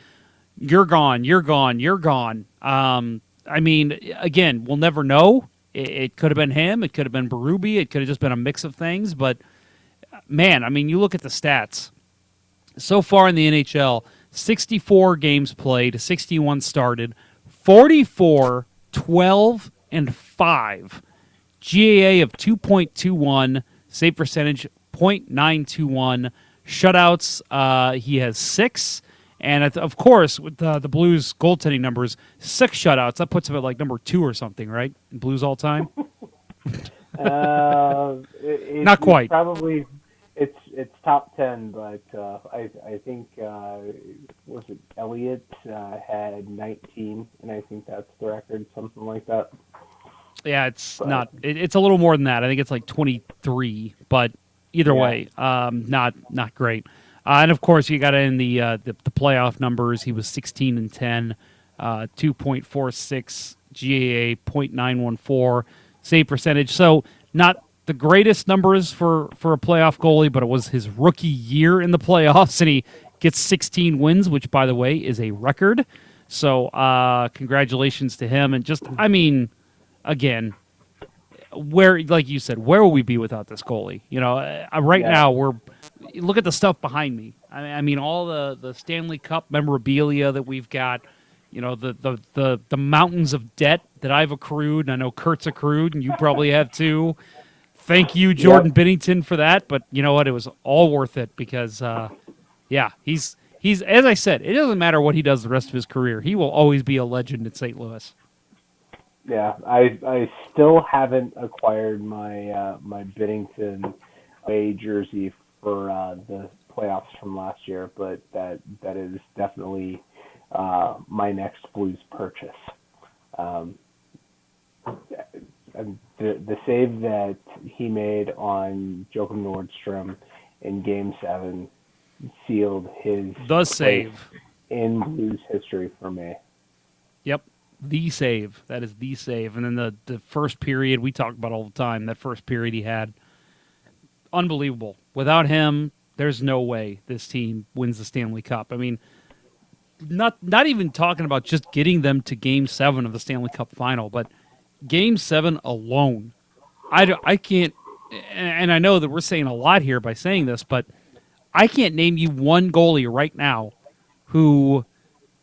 "You're gone, you're gone, you're gone"? I mean, again, we'll never know. It could have been him. It could have been Berube. It could have just been a mix of things. But, man, I mean, you look at the stats. So far in the NHL, 64 games played, 61 started, 44, 12, and 5. GAA of 2.21, Save percentage, .921. Shutouts, he has 6. And, of course, with the Blues' goaltending numbers, 6 shutouts. That puts him at, like, number 2 or something, right? In Blues all time? Not quite. Probably, it's top 10, but I think, was it Elliott had 19, and I think that's the record, something like that. Yeah, it's not. It's a little more than that. I think it's like 23, but either way, not great. And of course, you got in the playoff numbers. He was 16 and 10, 2.46 GAA, .914 save percentage. So not the greatest numbers for a playoff goalie, but it was his rookie year in the playoffs, and he gets 16 wins, which, by the way, is a record. So congratulations to him. And just, I mean, again, where, like you said, where will we be without this goalie? You know, now look at the stuff behind me. I mean, all the Stanley Cup memorabilia that we've got. You know, the mountains of debt that I've accrued, and I know Kurt's accrued, and you probably have too. Thank you, Jordan Binnington, for that. But you know what? It was all worth it because, he's as I said, it doesn't matter what he does the rest of his career. He will always be a legend in St. Louis. Yeah, I still haven't acquired my my Binnington away jersey for the playoffs from last year, but that is definitely my next Blues purchase. The save that he made on Joachim Nordstrom in Game 7 sealed his save in Blues history for me. Yep, the save. That is the save. And then the first period we talk about all the time, that first period he had, unbelievable. Without him, there's no way this team wins the Stanley Cup. I mean, not even talking about just getting them to Game 7 of the Stanley Cup final, but Game 7 alone. I can't, and I know that we're saying a lot here by saying this, but I can't name you one goalie right now who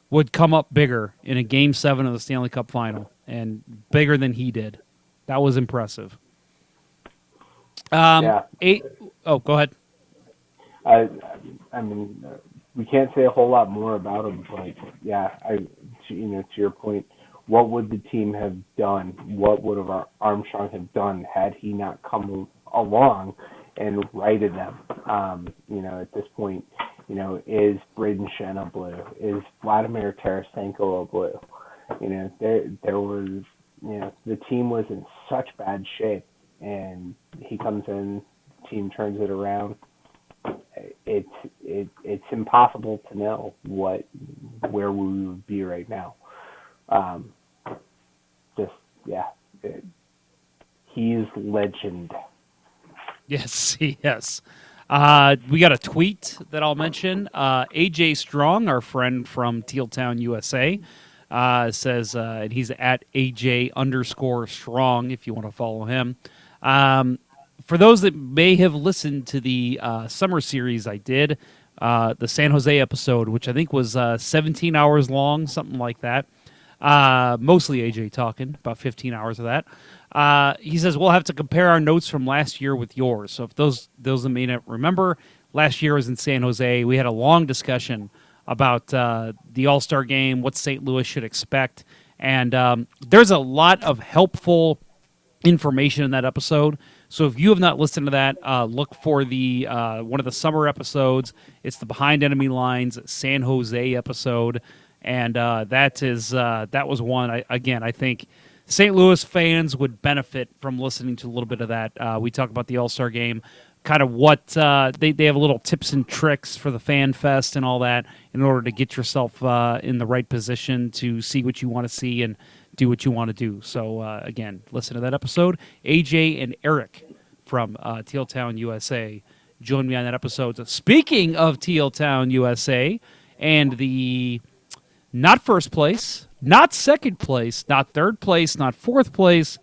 would come up bigger in a Game 7 of the Stanley Cup final, and bigger than he did. That was impressive. Go ahead. I mean, we can't say a whole lot more about him, but to your point, what would the team have done? What would have Armstrong have done had he not come along and righted them? At this point, is Braden Shen a Blue? Is Vladimir Tarasenko a Blue? There was, the team was in such bad shape, and he comes in, the team turns it around. It's impossible to know where we would be right now. He's legend. Yes, yes. We got a tweet that I'll mention. AJ Strong, our friend from Tealtown, USA, says, and he's at AJ_Strong if you want to follow him. For those that may have listened to the summer series I did, the San Jose episode, which I think was 17 hours long, something like that. Mostly AJ talking, about 15 hours of that. He says, we'll have to compare our notes from last year with yours. So if those that may not remember, last year was in San Jose. We had a long discussion about the All-Star game, what St. Louis should expect. And there's a lot of helpful information in that episode. So if you have not listened to that, look for the one of the summer episodes. It's the Behind Enemy Lines San Jose episode. And that was one, I think St. Louis fans would benefit from listening to a little bit of that. We talk about the All-Star game, kind of what they have little tips and tricks for the Fan Fest and all that in order to get yourself in the right position to see what you want to see and do what you want to do. So, again, listen to that episode. AJ and Eric from Tealtown, USA joined me on that episode. So speaking of Tealtown, USA, and the not first place, not second place, not third place, not fourth place,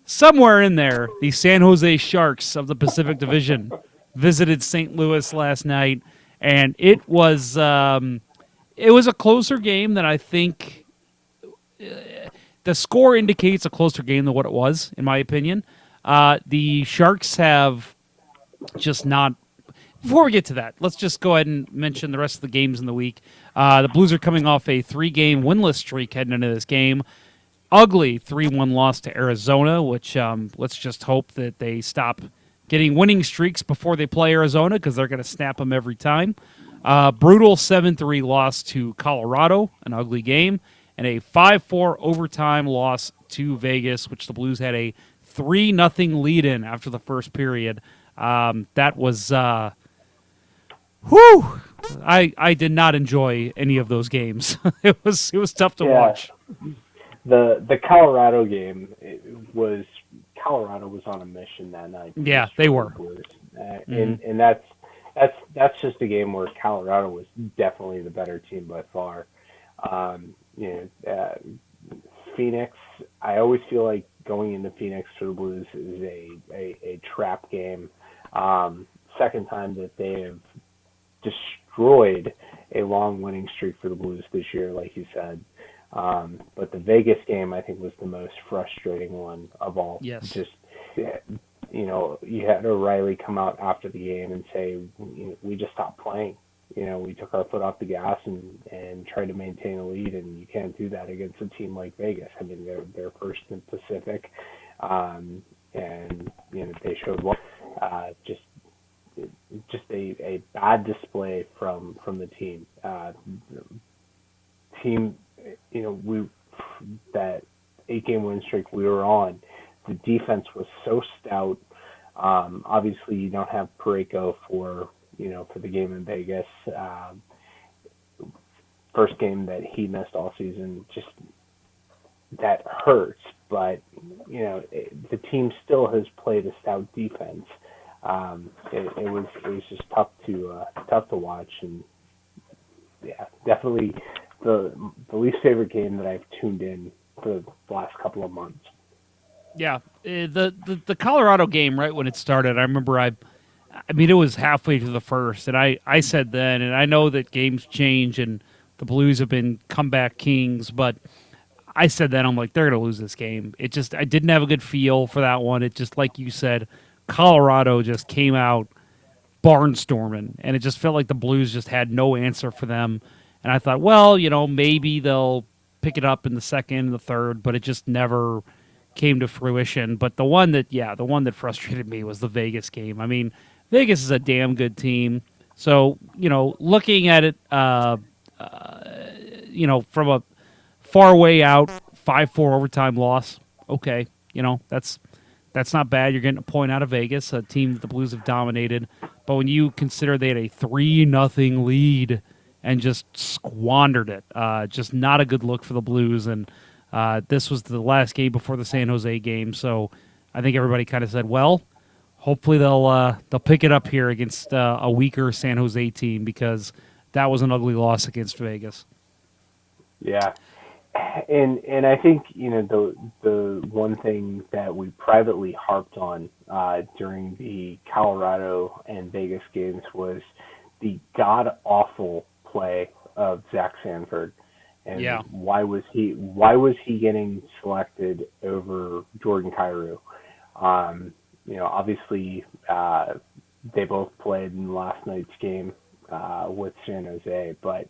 somewhere in there, the San Jose Sharks of the Pacific Division visited St. Louis last night, and it was a closer game than I think. The score indicates a closer game than what it was, in my opinion. The Sharks have just not. Before we get to that, let's just go ahead and mention the rest of the games in the week. The Blues are coming off a 3-game winless streak heading into this game. Ugly 3-1 loss to Arizona, which let's just hope that they stop getting winning streaks before they play Arizona because they're going to snap them every time. Brutal 7-3 loss to Colorado, an ugly game, and a 5-4 overtime loss to Vegas, which the Blues had a 3-0 lead in after the first period. That was, I did not enjoy any of those games. It was tough to watch. The Colorado game Colorado was on a mission that night. Yeah, they were. And that's just a game where Colorado was definitely the better team by far. Phoenix, I always feel like going into Phoenix for the Blues is a trap game. Second time that they have destroyed a long winning streak for the Blues this year, like you said. But the Vegas game, I think, was the most frustrating one of all. Yes. Just, you had O'Reilly come out after the game and say, we just stopped playing. We took our foot off the gas and tried to maintain a lead, and you can't do that against a team like Vegas. I mean, they're first in the Pacific, and they showed just a bad display from the team. That 8-game win streak we were on, the defense was so stout. Obviously, you don't have Parayko for the game in Vegas. First game that he missed all season, just that hurts. But the team still has played a stout defense. It was just tough to watch, and yeah, definitely the least favorite game that I've tuned in for the last couple of months. Yeah, the Colorado game, right when it started, I remember I mean, it was halfway through the first, and I said then, and I know that games change and the Blues have been comeback kings, but I said then, I'm like, they're going to lose this game. I didn't have a good feel for that one. It just, like you said, Colorado just came out barnstorming, and it just felt like the Blues just had no answer for them. And I thought, well, maybe they'll pick it up in the second and the third, but it just never came to fruition. But the one that frustrated me was the Vegas game. I mean, Vegas is a damn good team. So, looking at it, from a far way out, 5-4 overtime loss, okay, that's not bad. You're getting a point out of Vegas, a team that the Blues have dominated. But when you consider they had a 3-0 lead and just squandered it, just not a good look for the Blues. And this was the last game before the San Jose game, so I think everybody kind of said, well, hopefully they'll pick it up here against a weaker San Jose team, because that was an ugly loss against Vegas. Yeah. And I think, the one thing that we privately harped on during the Colorado and Vegas games was the god-awful play of Zach Sanford. And why was he getting selected over Jordan Kyrou? Obviously, they both played in last night's game with San Jose, but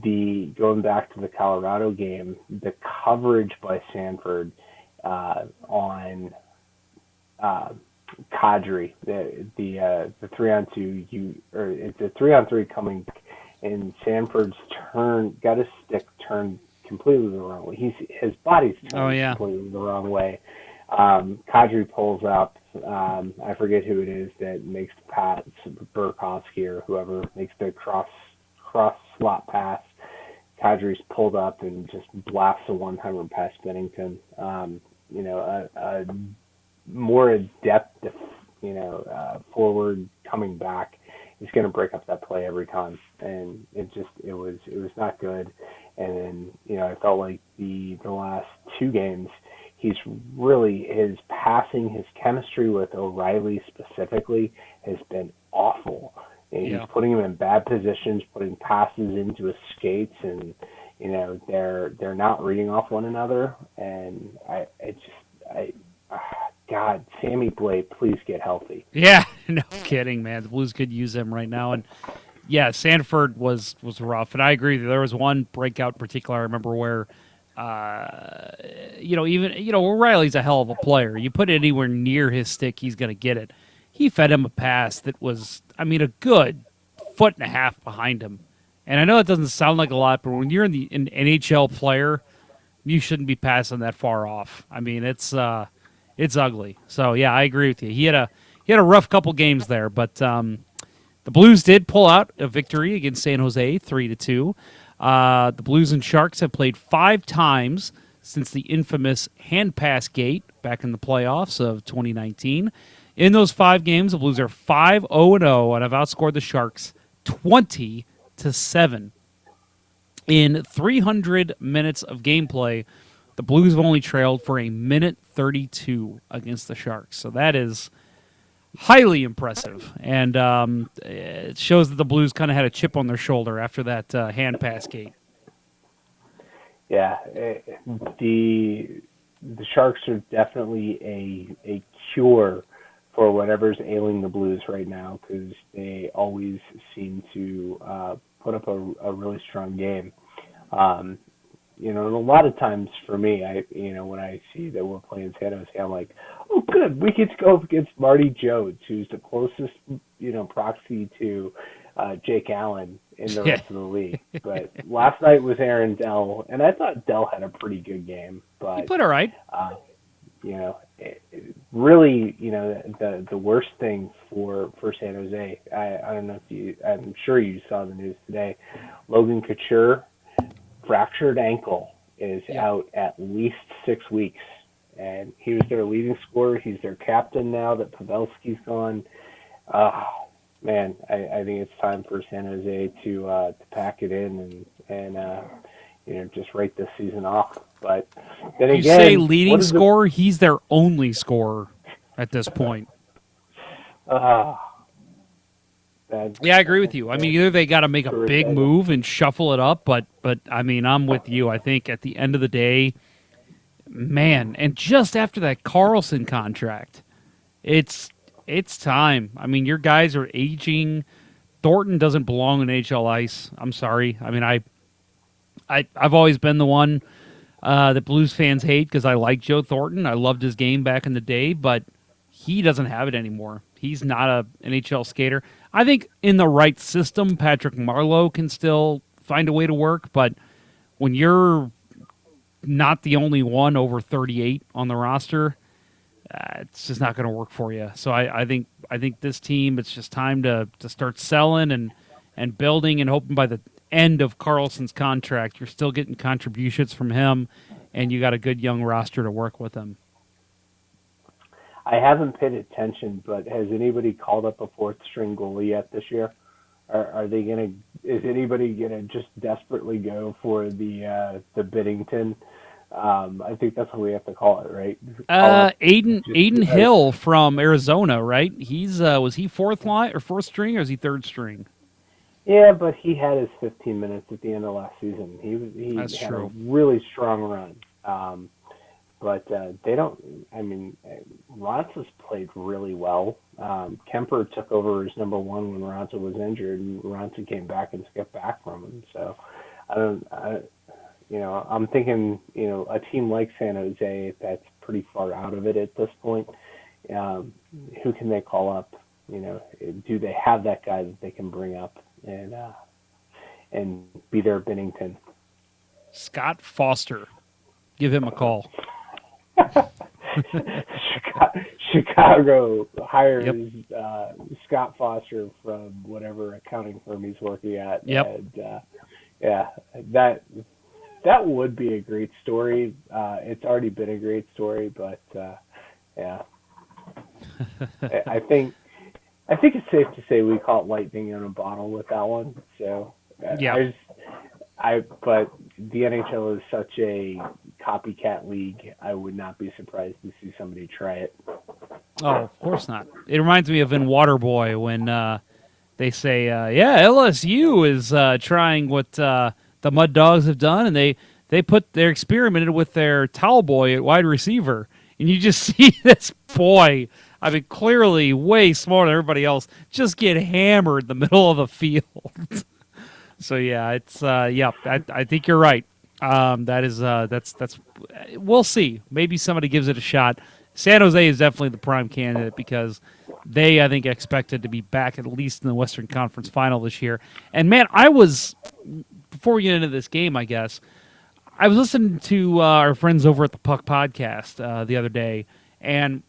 going back to the Colorado game, the coverage by Sanford on Kadri, the 3-on-2, it's a 3-on-3 coming, and Sanford's got his stick turned completely the wrong way. His body's turned completely the wrong way. Kadri pulls up. I forget who it is that makes the pass, Burakovsky or whoever makes the cross slot pass. Kadri's pulled up and just blasts a one-timer past Binnington. A more adept, forward coming back is going to break up that play every time, and it was not good. And then I felt like the last two games, his passing, his chemistry with O'Reilly specifically has been awful. And he's putting him in bad positions, putting passes into his skates, and they're not reading off one another. And God, Sammy Blake, please get healthy. Yeah, no kidding, man. The Blues could use him right now. And yeah, Sanford was rough. And I agree with you. There was one breakout in particular I remember where, Riley's a hell of a player. You put it anywhere near his stick, he's going to get it. He fed him a pass that was, a good foot and a half behind him. And I know it doesn't sound like a lot, but when you're an NHL player, you shouldn't be passing that far off. It's ugly. So yeah, I agree with you. He had a rough couple games there, but the Blues did pull out a victory against San Jose, 3-2. The Blues and Sharks have played 5 times since the infamous hand pass gate back in the playoffs of 2019. In those 5 games, the Blues are 5-0-0 and have outscored the Sharks 20-7. In 300 minutes of gameplay, the Blues have only trailed for a minute 32 against the Sharks. So that is highly impressive. And it shows that the Blues kind of had a chip on their shoulder after that hand pass gate. Yeah, the Sharks are definitely a cure for whatever's ailing the Blues right now, because they always seem to put up a really strong game. And a lot of times for me, when I see that we're playing San Jose, I'm like, oh, good, we get to go up against Marty Jones, who's the closest, proxy to Jake Allen in the rest of the league. But last night was Aaron Dell, and I thought Dell had a pretty good game. But he played all right. Really, the worst thing for San Jose, I don't know if I'm sure you saw the news today. Logan Couture, fractured ankle, is out at least 6 weeks. And he was their leading scorer. He's their captain now that Pavelski's gone. Man, I think it's time for San Jose to pack it in and just write this season off. But then you say leading scorer, he's their only scorer at this point. Yeah, I agree with you. Either they got to make a big move and shuffle it up, but I'm with you. I think at the end of the day, man, and just after that Carlson contract, it's time. Your guys are aging. Thornton doesn't belong on NHL ice. I'm sorry. I've always been the one that Blues fans hate because I like Joe Thornton. I loved his game back in the day, but he doesn't have it anymore. He's not a NHL skater. I think in the right system, Patrick Marleau can still find a way to work, but when you're not the only one over 38 on the roster, it's just not going to work for you. So I think this team, it's just time to start selling and building and hoping by the end of Carlson's contract, you're still getting contributions from him, and you got a good young roster to work with him. I haven't paid attention, but has anybody called up a 4th-string goalie yet this year? Is anybody gonna just desperately go for the Binnington? I think that's what we have to call it, right? Aiden Hill from Arizona, right? He's was he 4th string, or is he 3rd string? Yeah, but he had his 15 minutes at the end of last season. He That's had true. a really strong run. But they don't. Raanta played really well. Kemper took over as number 1 when Raanta was injured, and Raanta came back and skipped back from him. So I'm thinking, a team like San Jose that's pretty far out of it at this point. Who can they call up? Do they have that guy that they can bring up and be their Binnington? Scott Foster. Give him a call. Chicago hires Scott Foster from whatever accounting firm he's working at. Yep. And, that would be a great story. It's already been a great story, but I think it's safe to say we caught lightning in a bottle with that one. So but the NHL is such a copycat league. I would not be surprised to see somebody try it. Oh, of course not. It reminds me of in Waterboy when they say, LSU is trying what the Mud Dogs have done, and they experimented with their towel boy at wide receiver, and you just see this boy, I mean, clearly way smarter than everybody else, just get hammered in the middle of the field. So yeah, it's I think you're right. That's we'll see. Maybe somebody gives it a shot. San Jose is definitely the prime candidate because they, I think, expected to be back at least in the Western Conference Final this year. And man, before we get into this game, I guess I was listening to our friends over at the Puck Podcast the other day, and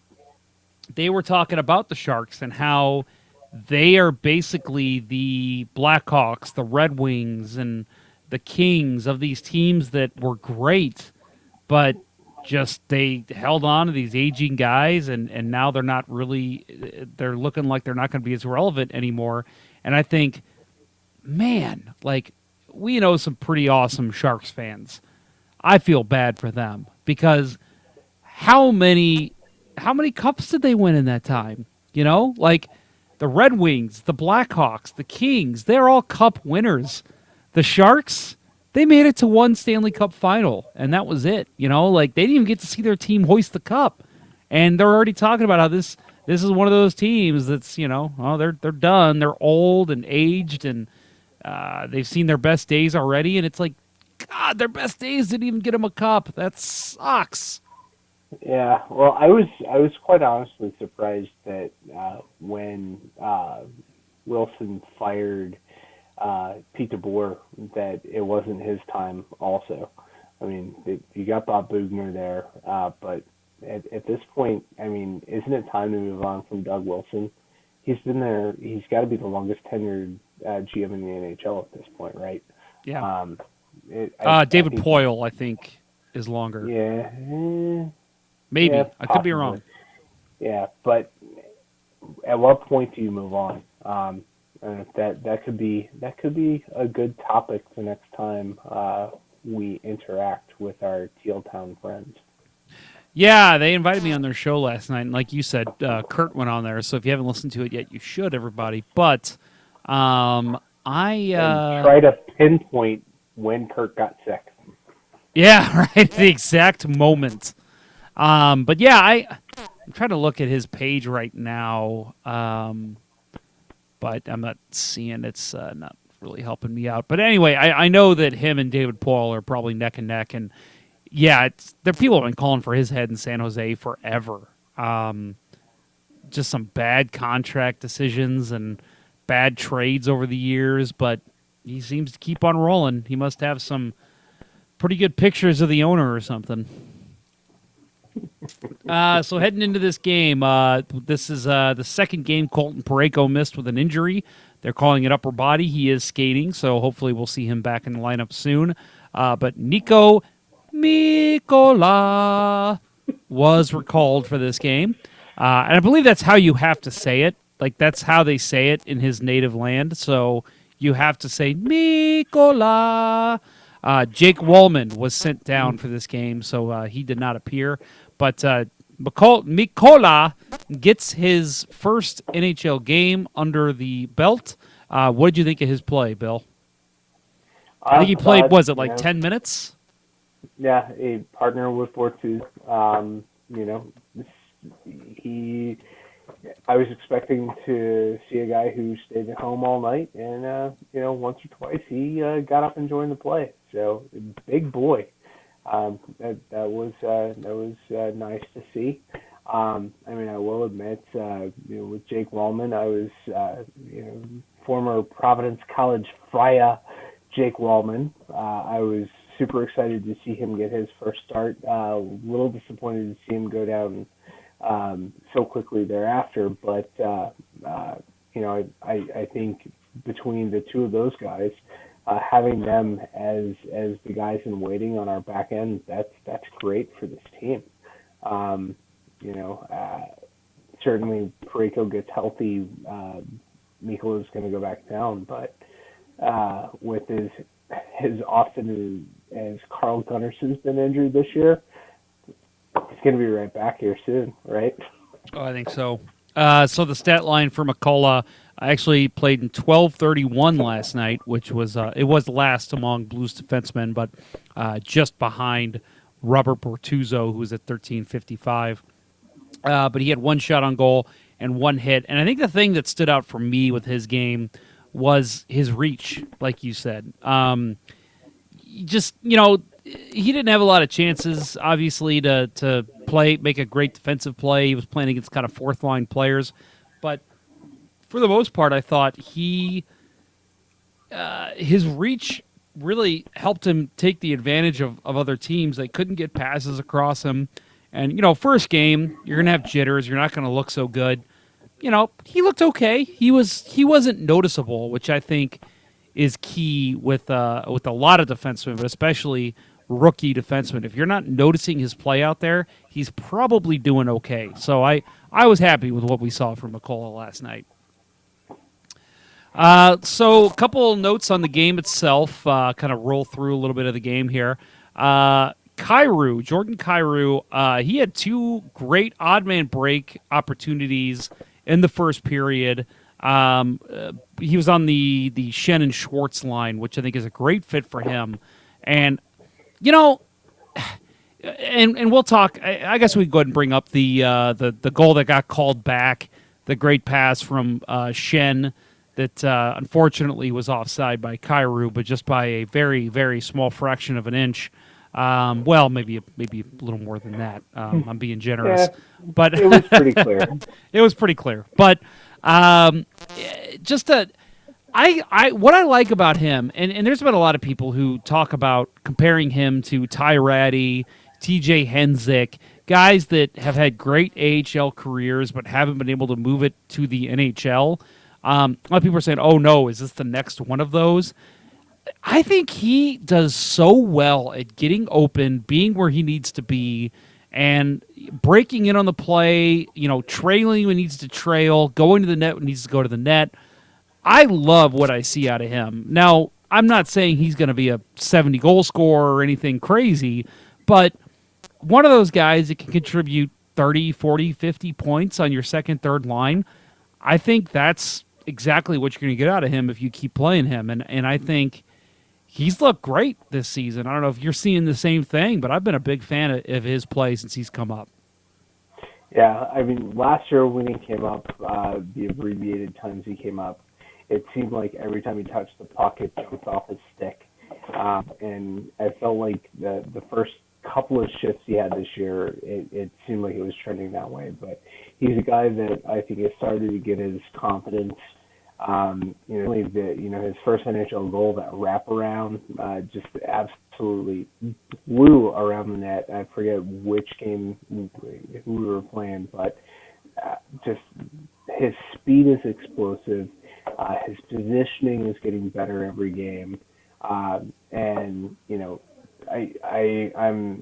they were talking about the Sharks and how they are basically the Blackhawks, the Red Wings, and the Kings of these teams that were great, but just they held on to these aging guys, and now they're not really, they're looking like they're not going to be as relevant anymore. And I think, man, like, we know some pretty awesome Sharks fans. I feel bad for them because how many cups did they win in that time? You know, like the Red Wings, the Blackhawks, the Kings, they're all cup winners. The Sharks, they made it to one Stanley Cup final, and that was it. You know, like they didn't even get to see their team hoist the cup, and they're already talking about how this is one of those teams that's, you know, oh, they're done, they're old and aged, and they've seen their best days already, and it's like, God, their best days didn't even get them a cup. That sucks. Yeah, well, I was quite honestly surprised that when Wilson fired Pete DeBoer, that it wasn't his time also. I mean, you got Bob Bugner there, but at this point, I mean, isn't it time to move on from Doug Wilson? He's been there. He's got to be the longest tenured GM in the NHL at this point, right? Yeah. I David think, Poyle, I think, is longer. Yeah. Maybe. Yeah, I could be wrong. Yeah, but at what point do you move on? And that could be a good topic the next time we interact with our Teal Town friends. Yeah, they invited me on their show last night, and like you said, Kurt went on there. So if you haven't listened to it yet, you should, everybody. But And try to pinpoint when Kurt got sick. Yeah, right, the exact moment. But yeah, I'm trying to look at his page right now, but I'm not seeing it's not really helping me out. But anyway, I know that him and David Poyle are probably neck and neck, and yeah, there people have been calling for his head in San Jose forever. Just some bad contract decisions and bad trades over the years, but he seems to keep on rolling. He must have some pretty good pictures of the owner or something. So heading into this game, this is the second game Colton Parayko missed with an injury. They're calling it upper body. He is skating, so hopefully we'll see him back in the lineup soon. But Nico Mikola was recalled for this game. And I believe that's how you have to say it. Like, that's how they say it in his native land. So you have to say Mikola. Jake Wallman was sent down for this game, so he did not appear. But Mikola gets his first NHL game under the belt. What did you think of his play, Bill? I think he played, was it like 10 minutes? Yeah, a partner with Fortu. I was expecting to see a guy who stayed at home all night, and once or twice he got up and joined the play. So big boy. That was nice to see. I mean, I will admit, with Jake Wallman, I was former Providence College Freya Jake Wallman. I was super excited to see him get his first start. A little disappointed to see him go down so quickly thereafter, but I think between the two of those guys, having them as the guys in waiting on our back end, that's great for this team. Certainly Parayko gets healthy, Mikola's going to go back down, but with his often as Carl Gunnarsson's been injured this year, he's going to be right back here soon, right? Oh, I think so. So the stat line for McCullough, I actually played in 12:31 last night, which was it was last among Blues defensemen, but just behind Robert Bortuzzo, who was at 13.55. But he had one shot on goal and one hit. And I think the thing that stood out for me with his game was his reach, like you said. He didn't have a lot of chances, obviously, to make a great defensive play. He was playing against kind of fourth-line players. But for the most part, I thought his reach really helped him take the advantage of other teams. They couldn't get passes across him. And, first game, you're going to have jitters. You're not going to look so good. He looked okay. He wasn't noticeable, which I think is key with a lot of defensemen, but especially rookie defensemen. If you're not noticing his play out there, he's probably doing okay. So I was happy with what we saw from McCullough last night. So a couple notes on the game itself, kind of roll through a little bit of the game here. Jordan Kyrou, he had two great odd man break opportunities in the first period. He was on the Schenn and Schwartz line, which I think is a great fit for him. And, and we'll talk, I guess we can go ahead and bring up the goal that got called back, the great pass from Schenn that unfortunately was offside by Kyrou, but just by a very, very small fraction of an inch. Maybe a little more than that. I'm being generous, but it was pretty clear. It was pretty clear. But what I like about him, and there's been a lot of people who talk about comparing him to Ty Ratty, TJ Henzik, guys that have had great AHL careers but haven't been able to move it to the NHL. A lot of people are saying, "Oh no, is this the next one of those?" I think he does so well at getting open, being where he needs to be, and breaking in on the play, trailing when he needs to trail, going to the net when he needs to go to the net. I love what I see out of him. Now, I'm not saying he's going to be a 70-goal scorer or anything crazy, but one of those guys that can contribute 30, 40, 50 points on your second, third line, I think that's exactly what you're going to get out of him if you keep playing him. And I think he's looked great this season. I don't know if you're seeing the same thing, but I've been a big fan of his play since he's come up. Yeah, I mean, last year when he came up, the abbreviated times he came up, it seemed like every time he touched the puck, it jumped off his stick. And I felt like the first couple of shifts he had this year, it seemed like it was trending that way. But he's a guy that I think has started to get his confidence. His first NHL goal, that wraparound, just absolutely flew around the net. I forget which game who we were playing, but just his speed is explosive. His positioning is getting better every game. I'm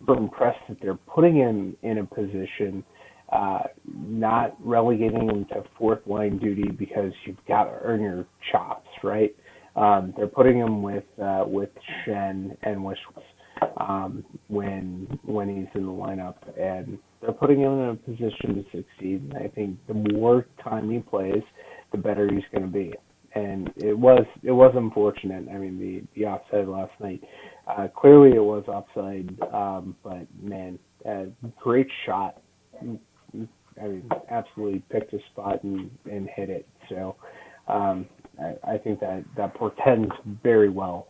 so impressed that they're putting him in a position, not relegating him to fourth line duty because you've got to earn your chops, right? They're putting him with Schenn and with when he's in the lineup, and they're putting him in a position to succeed. And I think the more time he plays, the better he's going to be. And it was unfortunate. I mean, the offside last night. Clearly, it was offside. But man, great shot. I mean, absolutely picked a spot and hit it. So I think that portends very well.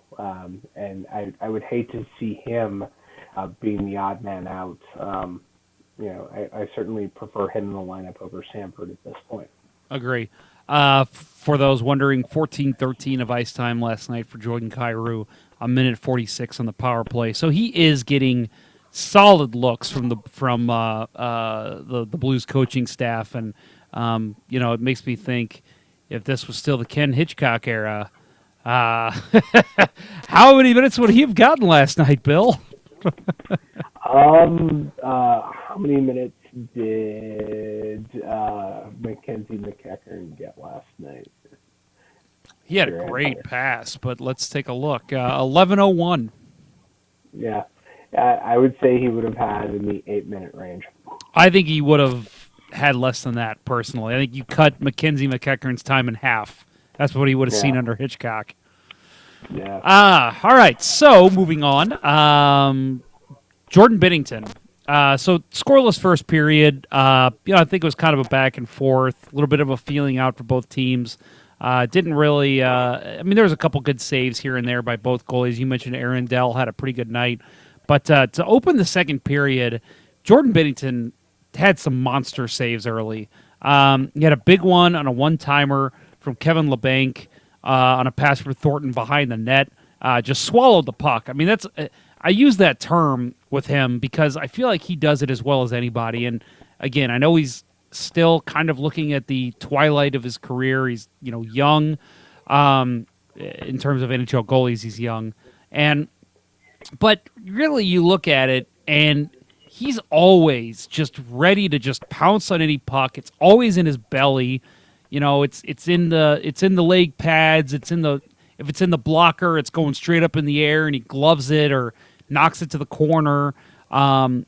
And I would hate to see him being the odd man out. I certainly prefer him in the lineup over Sanford at this point. Agree. For those wondering, 14-13 of ice time last night for Jordan Kyrou, a minute 46 on the power play. So he is getting solid looks from the Blues coaching staff, and it makes me think if this was still the Ken Hitchcock era, how many minutes would he have gotten last night, Bill? How many minutes did Mackenzie McEachern get last night? He had a great pass, but let's take a look. 11:01. Yeah. I would say he would have had in the 8-minute range. I think he would have had less than that, personally. I think you cut Mackenzie McEachern's time in half. That's what he would have seen under Hitchcock. Yeah. All right, so moving on. Jordan Binnington. So scoreless first period. I think it was kind of a back and forth, a little bit of a feeling out for both teams. Didn't really. There was a couple good saves here and there by both goalies. You mentioned Aaron Dell had a pretty good night, but to open the second period, Jordan Binnington had some monster saves early. He had a big one on a one-timer from Kevin LeBanc on a pass for Thornton behind the net. Just swallowed the puck. I use that term with him because I feel like he does it as well as anybody. And again, I know he's still kind of looking at the twilight of his career. He's young in terms of NHL goalies. He's young, but really you look at it and he's always just ready to just pounce on any puck. It's always in his belly. It's in the leg pads. If it's in the blocker, it's going straight up in the air, and he gloves it or knocks it to the corner. The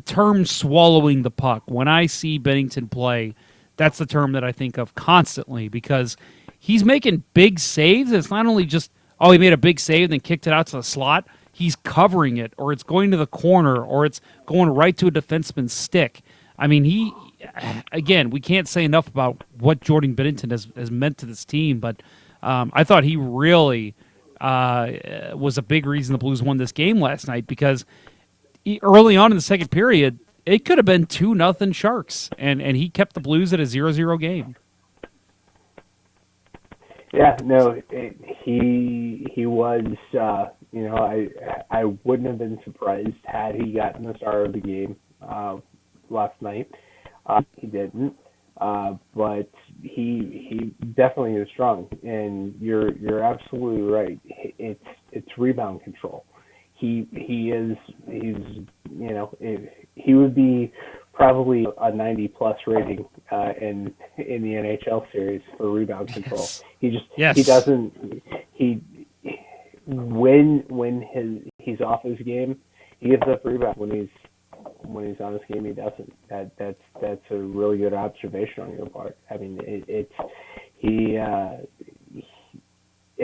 term swallowing the puck. When I see Binnington play, that's the term that I think of constantly because he's making big saves. It's not only just, he made a big save, then kicked it out to the slot. He's covering it, or it's going to the corner, or it's going right to a defenseman's stick. We can't say enough about what Jordan Binnington has meant to this team, but I thought he really was a big reason the Blues won this game last night because early on in the second period, it could have been 2-0 Sharks, and he kept the Blues at a 0-0 game. Yeah, no, he was. I wouldn't have been surprised had he gotten the star of the game last night. He didn't, but he definitely is strong. And you're absolutely right. It's rebound control. He would be probably a 90+ rating in the NHL series for rebound control. Yes. He doesn't when he's off his game, he gives up rebound. When he's on his game, he doesn't. That's a really good observation on your part. And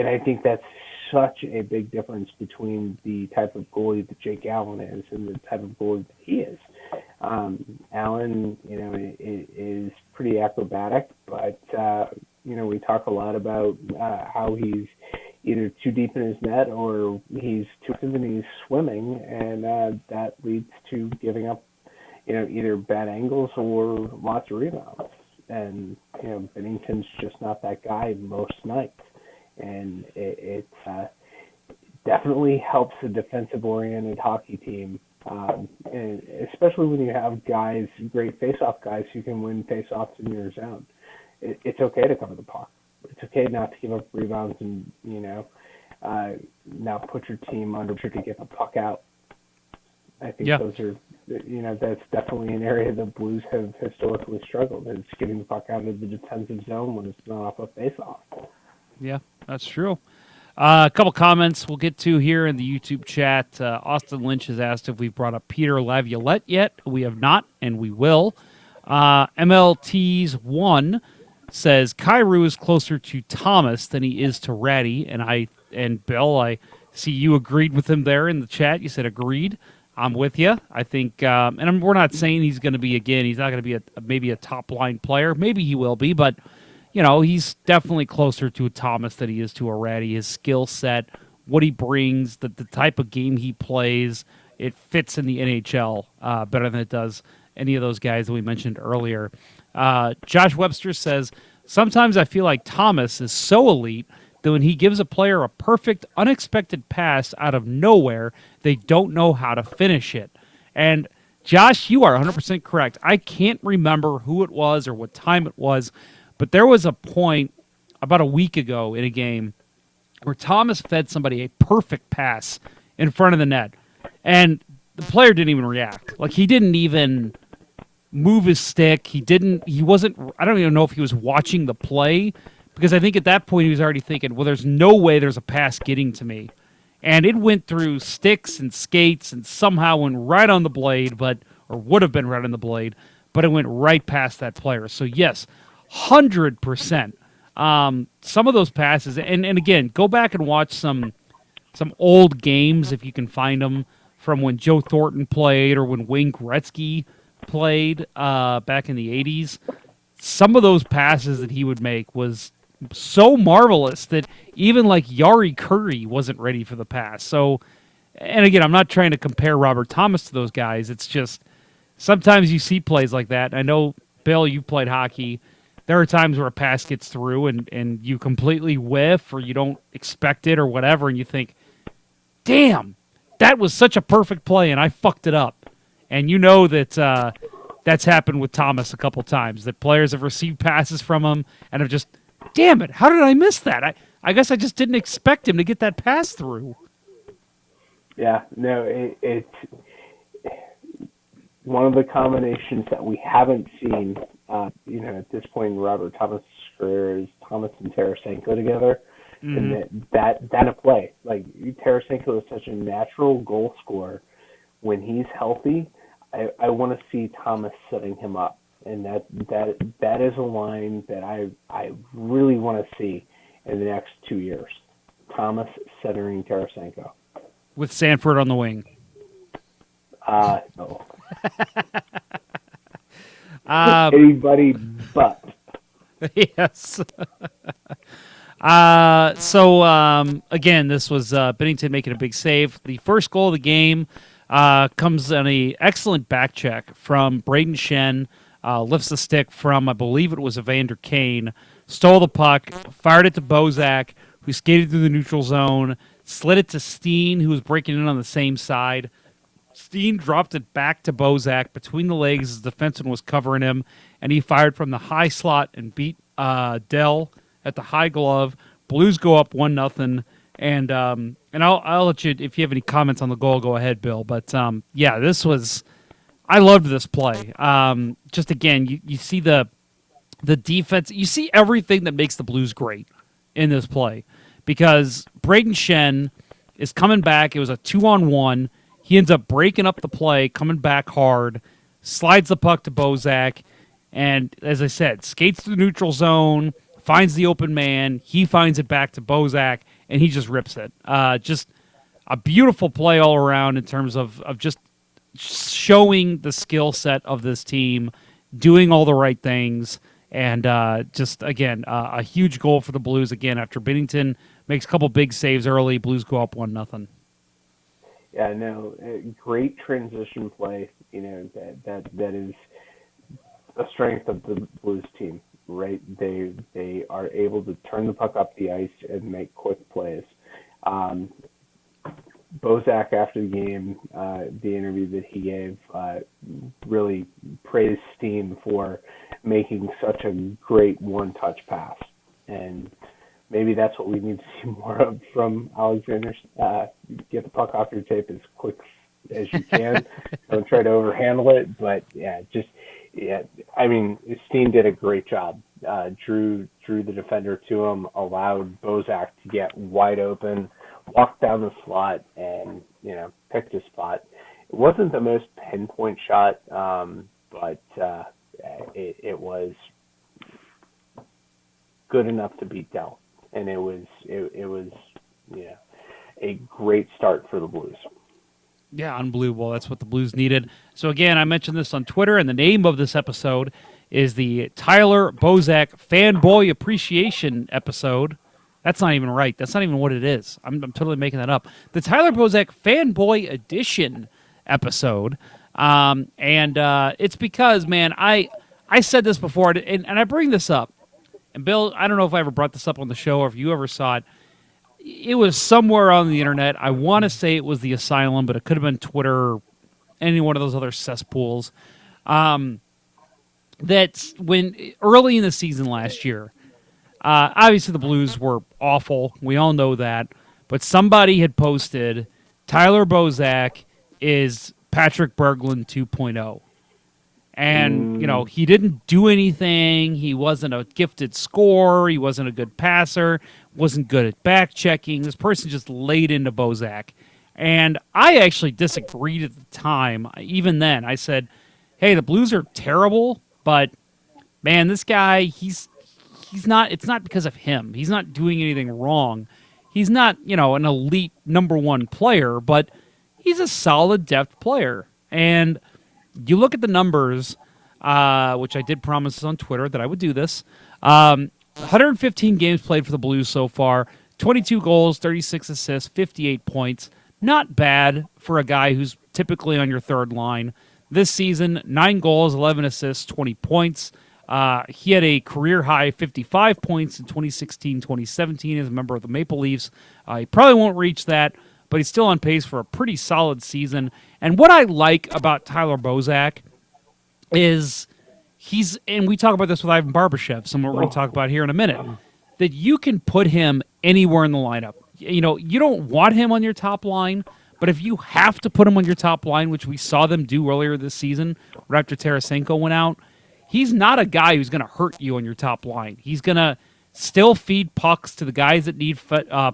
I think that's such a big difference between the type of goalie that Jake Allen is and the type of goalie that he is. Allen, is pretty acrobatic, but we talk a lot about how he's either too deep in his net or he's too active and he's swimming, and that leads to giving up, either bad angles or lots of rebounds. And Binnington's just not that guy most nights, and it definitely helps a defensive-oriented hockey team. And especially when you have guys, great face-off guys who can win face-offs in your zone. It's okay to cover the puck. It's okay not to give up rebounds and, now put your team under pressure to get the puck out. I think those are, that's definitely an area the Blues have historically struggled. It's getting the puck out of the defensive zone when it's not off a face-off. Yeah, that's true. A couple comments we'll get to here in the YouTube chat. Austin Lynch has asked if we've brought up Peter Laviolette yet. We have not, and we will. MLT's 1 says Kyrou is closer to Thomas than he is to Ratty, and Bill, I see you agreed with him there in the chat. You said agreed. I'm with you. I think, we're not saying he's going to be again. He's not going to be maybe a top line player. Maybe he will be, but he's definitely closer to a Thomas than he is to a Ratty. His skill set, what he brings, the type of game he plays, it fits in the NHL better than it does any of those guys that we mentioned earlier. Josh Webster says, sometimes I feel like Thomas is so elite that when he gives a player a perfect, unexpected pass out of nowhere, they don't know how to finish it. And Josh, you are 100% correct. I can't remember who it was or what time it was, but there was a point about a week ago in a game where Thomas fed somebody a perfect pass in front of the net, and the player didn't even react. Like, he didn't even move his stick. He wasn't, I don't even know if he was watching the play, because I think at that point he was already thinking, well, there's no way there's a pass getting to me. And it went through sticks and skates and somehow went right on the blade, or would have been right on the blade, but it went right past that player. So yes, 100%. Some of those passes, and again, go back and watch some old games if you can find them from when Joe Thornton played or when Wayne Gretzky played back in the 80s. Some of those passes that he would make was so marvelous that even like Yari Curry wasn't ready for the pass. So, and again, I'm not trying to compare Robert Thomas to those guys. It's just sometimes you see plays like that. I know, Bill, you played hockey. There are times where a pass gets through and you completely whiff or you don't expect it or whatever, and you think, damn, that was such a perfect play and I fucked it up. And you know that that's happened with Thomas a couple times, that players have received passes from him and have just, damn it, how did I miss that? I guess I just didn't expect him to get that pass through. Yeah, no, it's one of the combinations that we haven't seen, at this point in Robert Thomas' career is Thomas and Tarasenko together. Mm-hmm. And that a play. Like, Tarasenko is such a natural goal scorer. When he's healthy, I want to see Thomas setting him up. And that is a line that I really want to see in the next 2 years. Thomas centering Tarasenko. With Sanford on the wing. No. Anybody but. Yes. Again, this was Binnington making a big save. The first goal of the game comes on an excellent back check from Braden Shen. Lifts the stick from, I believe it was Evander Kane. Stole the puck, fired it to Bozak, who skated through the neutral zone, slid it to Steen, who was breaking in on the same side. Steen dropped it back to Bozak between the legs as the defenseman was covering him, and he fired from the high slot and beat Dell at the high glove. Blues go up 1-0, and I'll let you, if you have any comments on the goal, go ahead, Bill. But yeah, I loved this play. Just again, you see the defense, you see everything that makes the Blues great in this play, because Braden Shen is coming back. It was a 2-on-1. He ends up breaking up the play, coming back hard, slides the puck to Bozak, and as I said, skates through the neutral zone, finds the open man. He finds it back to Bozak, and he just rips it. Just a beautiful play all around in terms of just showing the skill set of this team, doing all the right things, and just, again, a huge goal for the Blues, again, after Binnington makes a couple big saves early. Blues go up 1-0. Yeah, no, great transition play. That is a strength of the Blues team, right? They are able to turn the puck up the ice and make quick plays. Bozak, after the game, the interview that he gave, really praised Steen for making such a great one-touch pass. And maybe that's what we need to see more of from Alexander. Get the puck off your tape as quick as you can. Don't try to overhandle it. But, I mean, Steen did a great job. Drew the defender to him, allowed Bozak to get wide open, walked down the slot, and, picked his spot. It wasn't the most pinpoint shot, but it was good enough to beat Dell. And it was a great start for the Blues. Yeah, unbelievable. That's what the Blues needed. So again, I mentioned this on Twitter, and the name of this episode is the Tyler Bozak Fanboy Appreciation episode. That's not even right. That's not even what it is. I'm totally making that up. The Tyler Bozak Fanboy Edition episode. And it's because, man, I said this before, and I bring this up. And Bill, I don't know if I ever brought this up on the show or if you ever saw it. It was somewhere on the internet. I want to say it was the Asylum, but it could have been Twitter or any one of those other cesspools. That's when early in the season last year, obviously the Blues were awful. We all know that. But somebody had posted, Tyler Bozak is Patrick Berglund 2.0. And, he didn't do anything. He wasn't a gifted scorer. He wasn't a good passer. Wasn't good at back checking. This person just laid into Bozak. And I actually disagreed at the time. Even then, I said, hey, the Blues are terrible, but, man, this guy, he's not, it's not because of him. He's not doing anything wrong. He's not, an elite number one player, but he's a solid depth player. And you look at the numbers, which I did promise on Twitter that I would do this. 115 games played for the Blues so far, 22 goals, 36 assists, 58 points. Not bad for a guy who's typically on your third line. This season, 9 goals, 11 assists, 20 points. He had a career-high 55 points in 2016-2017 as a member of the Maple Leafs. He probably won't reach that, but he's still on pace for a pretty solid season. And what I like about Tyler Bozak is and we talk about this with Ivan Barbashev, someone we're going to talk about here in a minute, that you can put him anywhere in the lineup. You know, you don't want him on your top line, but if you have to put him on your top line, which we saw them do earlier this season, right after Tarasenko went out, he's not a guy who's going to hurt you on your top line. He's going to still feed pucks to the guys that need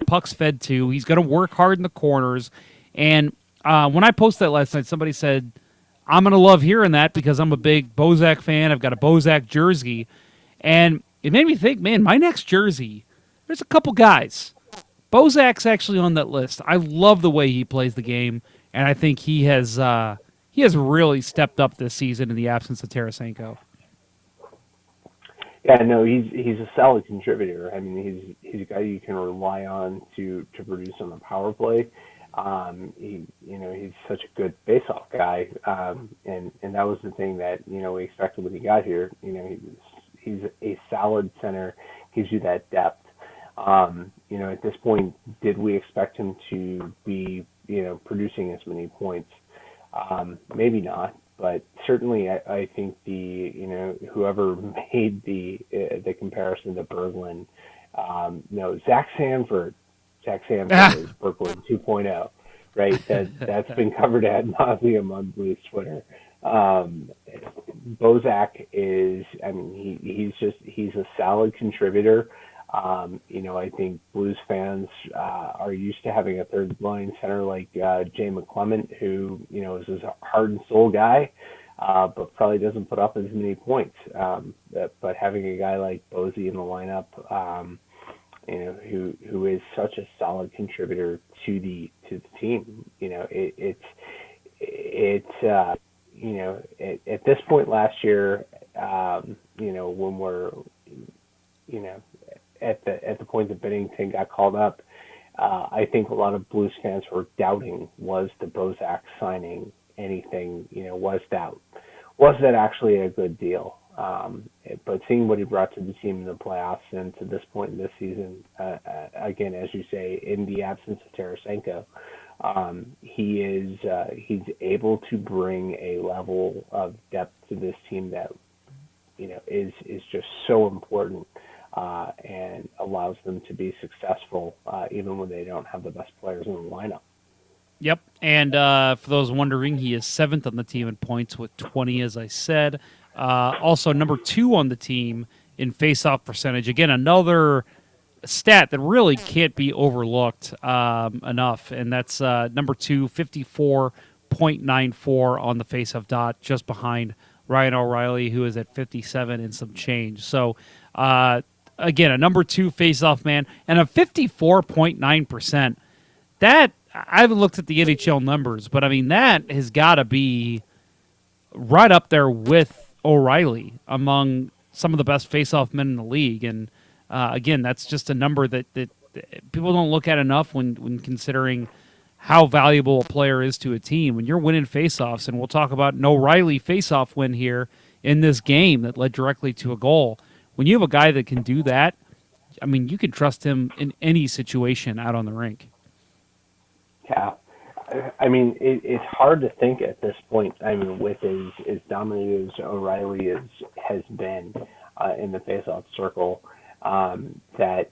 pucks fed to. He's going to work hard in the corners. And when I posted that last night, somebody said, I'm going to love hearing that because I'm a big Bozak fan. I've got a Bozak jersey. And it made me think, man, my next jersey, there's a couple guys. Bozak's actually on that list. I love the way he plays the game, and I think he has really stepped up this season in the absence of Tarasenko. Yeah, no, he's a solid contributor. I mean, he's a guy you can rely on to produce on the power play. He's such a good face-off guy, and that was the thing that we expected when he got here. He's a solid center, gives you that depth. At this point, did we expect him to be producing as many points? Maybe not, but certainly I think whoever made the comparison to Berglund, Zach Sanford is Berglund 2.0, right? That's been covered ad nauseum on Blues Twitter. Bozak is, he's a solid contributor. I think Blues fans are used to having a third line center like Jay McClement, who is a heart and soul guy, but probably doesn't put up as many points. But having a guy like Bozy in the lineup, who is such a solid contributor to the team, at this point last year, when we're at the point that Binnington got called up, I think a lot of Blues fans were doubting, was the Bozak signing anything, was that actually a good deal? But seeing what he brought to the team in the playoffs and to this point in this season, again, as you say, in the absence of Tarasenko, he's able to bring a level of depth to this team that is just so important. And allows them to be successful even when they don't have the best players in the lineup. Yep, and for those wondering, he is 7th on the team in points with 20, as I said. Also, number 2 on the team in face-off percentage. Again, another stat that really can't be overlooked enough, and that's number 2, 54.94 on the face-off dot, just behind Ryan O'Reilly, who is at 57 and some change. So, again, a number 2 face-off man, and a 54.9%. That, I haven't looked at the NHL numbers, but that has got to be right up there with O'Reilly among some of the best face-off men in the league. And again, that's just a number that people don't look at enough when considering how valuable a player is to a team. When you're winning face-offs, and we'll talk about an O'Reilly face-off win here in this game that led directly to a goal. When you have a guy that can do that, you can trust him in any situation out on the rink. Yeah. It's hard to think at this point, with as dominant as O'Reilly has been in the faceoff circle, that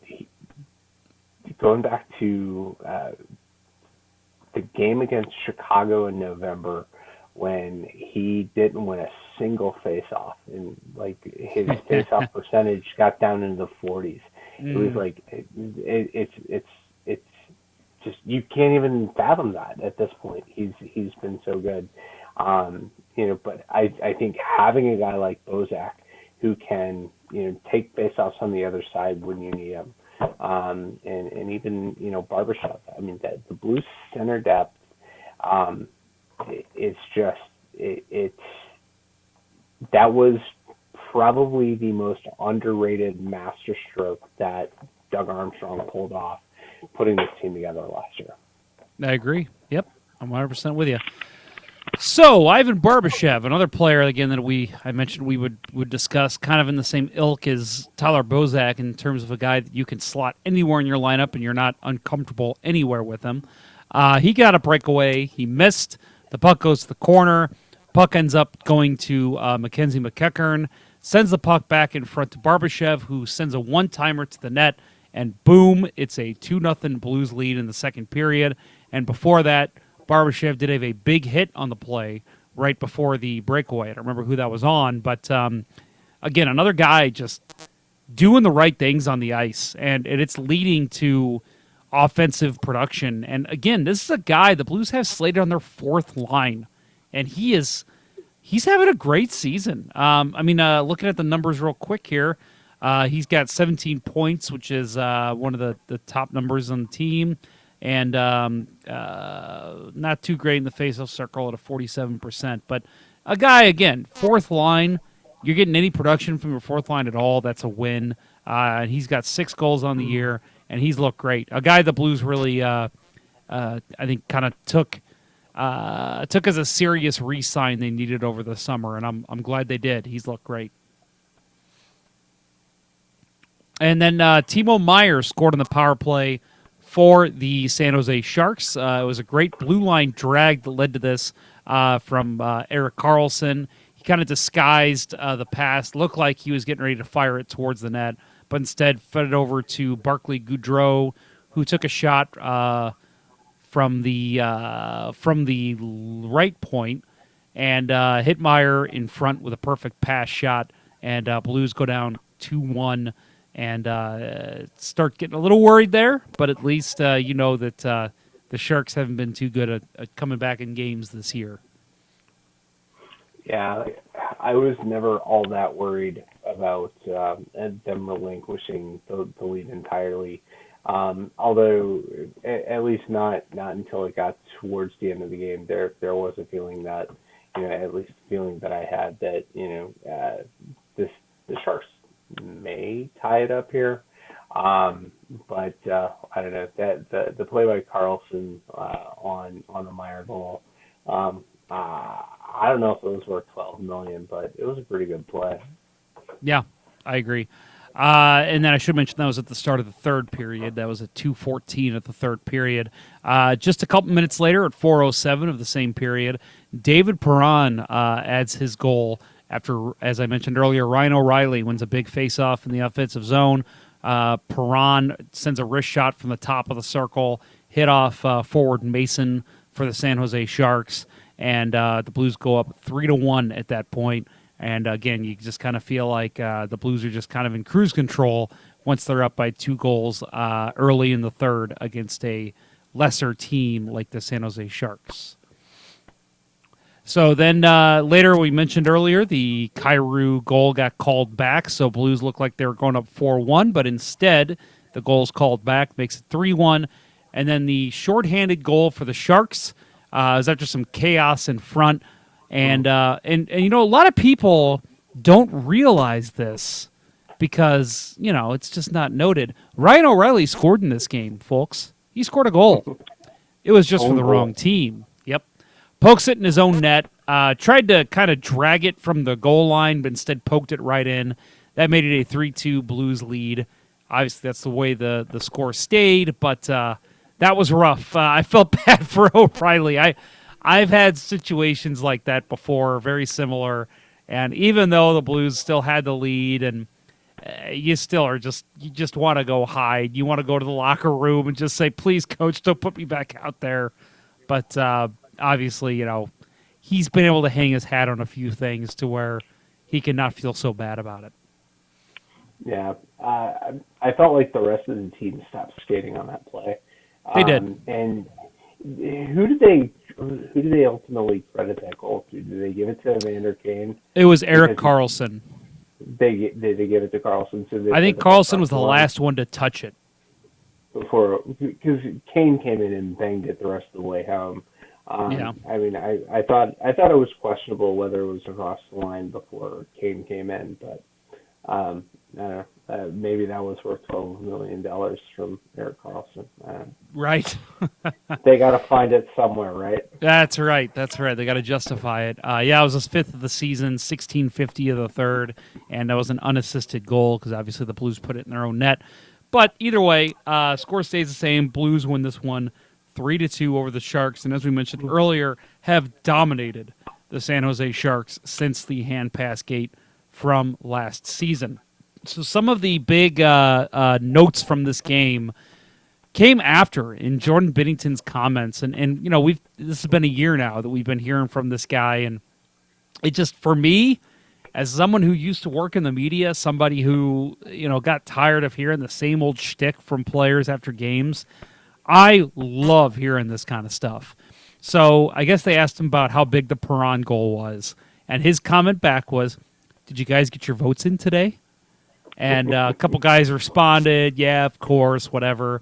going back to the game against Chicago in November, when he didn't win a single face-off, and his face-off percentage got down into the 40s. It was it's just, you can't even fathom that at this point. He's been so good. But I think having a guy like Bozak who can take face-offs on the other side when you need him, and even Barbashev. The Blues center depth It's just that was probably the most underrated masterstroke that Doug Armstrong pulled off, putting this team together last year. I agree. Yep, I'm 100% with you. So, Ivan Barbashev, another player, again, that I mentioned we would discuss, kind of in the same ilk as Tyler Bozak in terms of a guy that you can slot anywhere in your lineup and you're not uncomfortable anywhere with him. He got a breakaway. He missed. The puck goes to the corner. Puck ends up going to Mackenzie McEachern, sends the puck back in front to Barbashev, who sends a one-timer to the net, and boom, it's a 2-0 Blues lead in the second period. And before that, Barbashev did have a big hit on the play right before the breakaway. I don't remember who that was on, but again, another guy just doing the right things on the ice, and it's leading to offensive production. And again, this is a guy the Blues have slated on their fourth line, and he's having a great season. Looking at the numbers real quick here, he's got 17 points, which is one of the top numbers on the team. And not too great in the faceoff circle at a 47%. But a guy, again, fourth line, you're getting any production from your fourth line at all, that's a win. He's got 6 goals on the year, and he's looked great. A guy the Blues really, I think, kind of took as a serious re-sign they needed over the summer, and I'm glad they did. He's looked great. And then Timo Meier scored on the power play for the San Jose Sharks. It was a great blue line drag that led to this from Erik Karlsson. He kind of disguised the pass, looked like he was getting ready to fire it towards the net, but instead fed it over to Barclay Goodrow, who took a shot from the right point and hit Meier in front with a perfect pass shot, and Blues go down 2-1. And start getting a little worried there, but at least you know that the Sharks haven't been too good at coming back in games this year. Yeah, I was never all that worried about them relinquishing the lead entirely. Although, at least not until it got towards the end of the game, there was a feeling that, at least a feeling that I had that, the Sharks may tie it up here, but I don't know, that the play by Karlsson on the Meier goal, I don't know if it was worth $12 million, but it was a pretty good play. Yeah, I agree. And then I should mention that was at the start of the third period. That was at 2:14 at the third period. Just a couple minutes later, at 4:07 of the same period, David Perron adds his goal. After, as I mentioned earlier, Ryan O'Reilly wins a big face-off in the offensive zone. Perron sends a wrist shot from the top of the circle, hit off forward Mason for the San Jose Sharks, and the Blues go up 3-1 at that point. And again, you just kind of feel like the Blues are just kind of in cruise control once they're up by 2 goals early in the third against a lesser team like the San Jose Sharks. So then later, we mentioned earlier, the Kyrou goal got called back, so Blues looked like they were going up 4-1, but instead the goal's called back, makes it 3-1. And then the shorthanded goal for the Sharks is after some chaos in front. And a lot of people don't realize this because, it's just not noted. Ryan O'Reilly scored in this game, folks. He scored a goal. It was just for the wrong team. Yep. Pokes it in his own net. Tried to kind of drag it from the goal line, but instead poked it right in. That made it a 3-2 Blues lead. Obviously, that's the way the score stayed, but that was rough. I felt bad for O'Reilly. I've had situations like that before, very similar. And even though the Blues still had the lead, and you just want to go hide. You want to go to the locker room and just say, "Please, coach, don't put me back out there." But obviously, he's been able to hang his hat on a few things to where he can not feel so bad about it. Yeah, I felt like the rest of the team stopped skating on that play. They did. And who did they ultimately credit that goal to? Did they give it to Evander Kane? It was Erik Karlsson. Did they give it to Karlsson? So I think Karlsson was the last one to touch it. Because Kane came in and banged it the rest of the way home. Yeah. I mean, I thought it was questionable whether it was across the line before Kane came in, but I don't know. Maybe that was worth $12 million from Erik Karlsson. Right. They got to find it somewhere, right? That's right. That's right. They got to justify it. Yeah, it was his 5th of the season, 1650 of the third, and that was an unassisted goal because obviously the Blues put it in their own net. But either way, score stays the same. Blues win this one 3-2 over the Sharks, and as we mentioned earlier, have dominated the San Jose Sharks since the hand pass gate from last season. So some of the big notes from this game came after in Jordan Binnington's comments, and you know this has been a year now that we've been hearing from this guy, and it just, for me, as someone who used to work in the media, somebody who got tired of hearing the same old shtick from players after games, I love hearing this kind of stuff. So I guess they asked him about how big the Perron goal was, and his comment back was, "Did you guys get your votes in today?" And a couple guys responded, "Yeah, of course, whatever."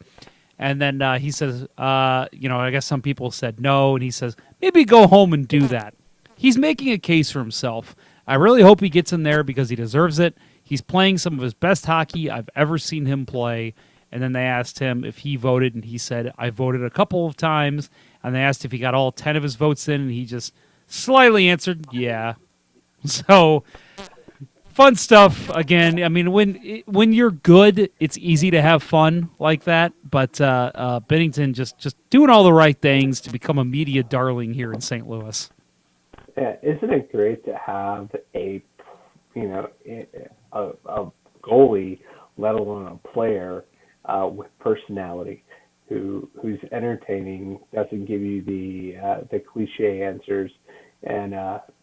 And then he says, I guess some people said no, and he says, "Maybe go home and do that." He's making a case for himself. I really hope he gets in there because he deserves it. He's playing some of his best hockey I've ever seen him play. And then they asked him if he voted, and he said, "I voted a couple of times." And they asked if he got all 10 of his votes in, and he just slightly answered, "Yeah." So fun stuff. Again, I mean, when you're good, it's easy to have fun like that. But Binnington just doing all the right things to become a media darling here in St. Louis. Yeah, isn't it great to have a goalie, let alone a player with personality, who's entertaining, doesn't give you the cliche answers, and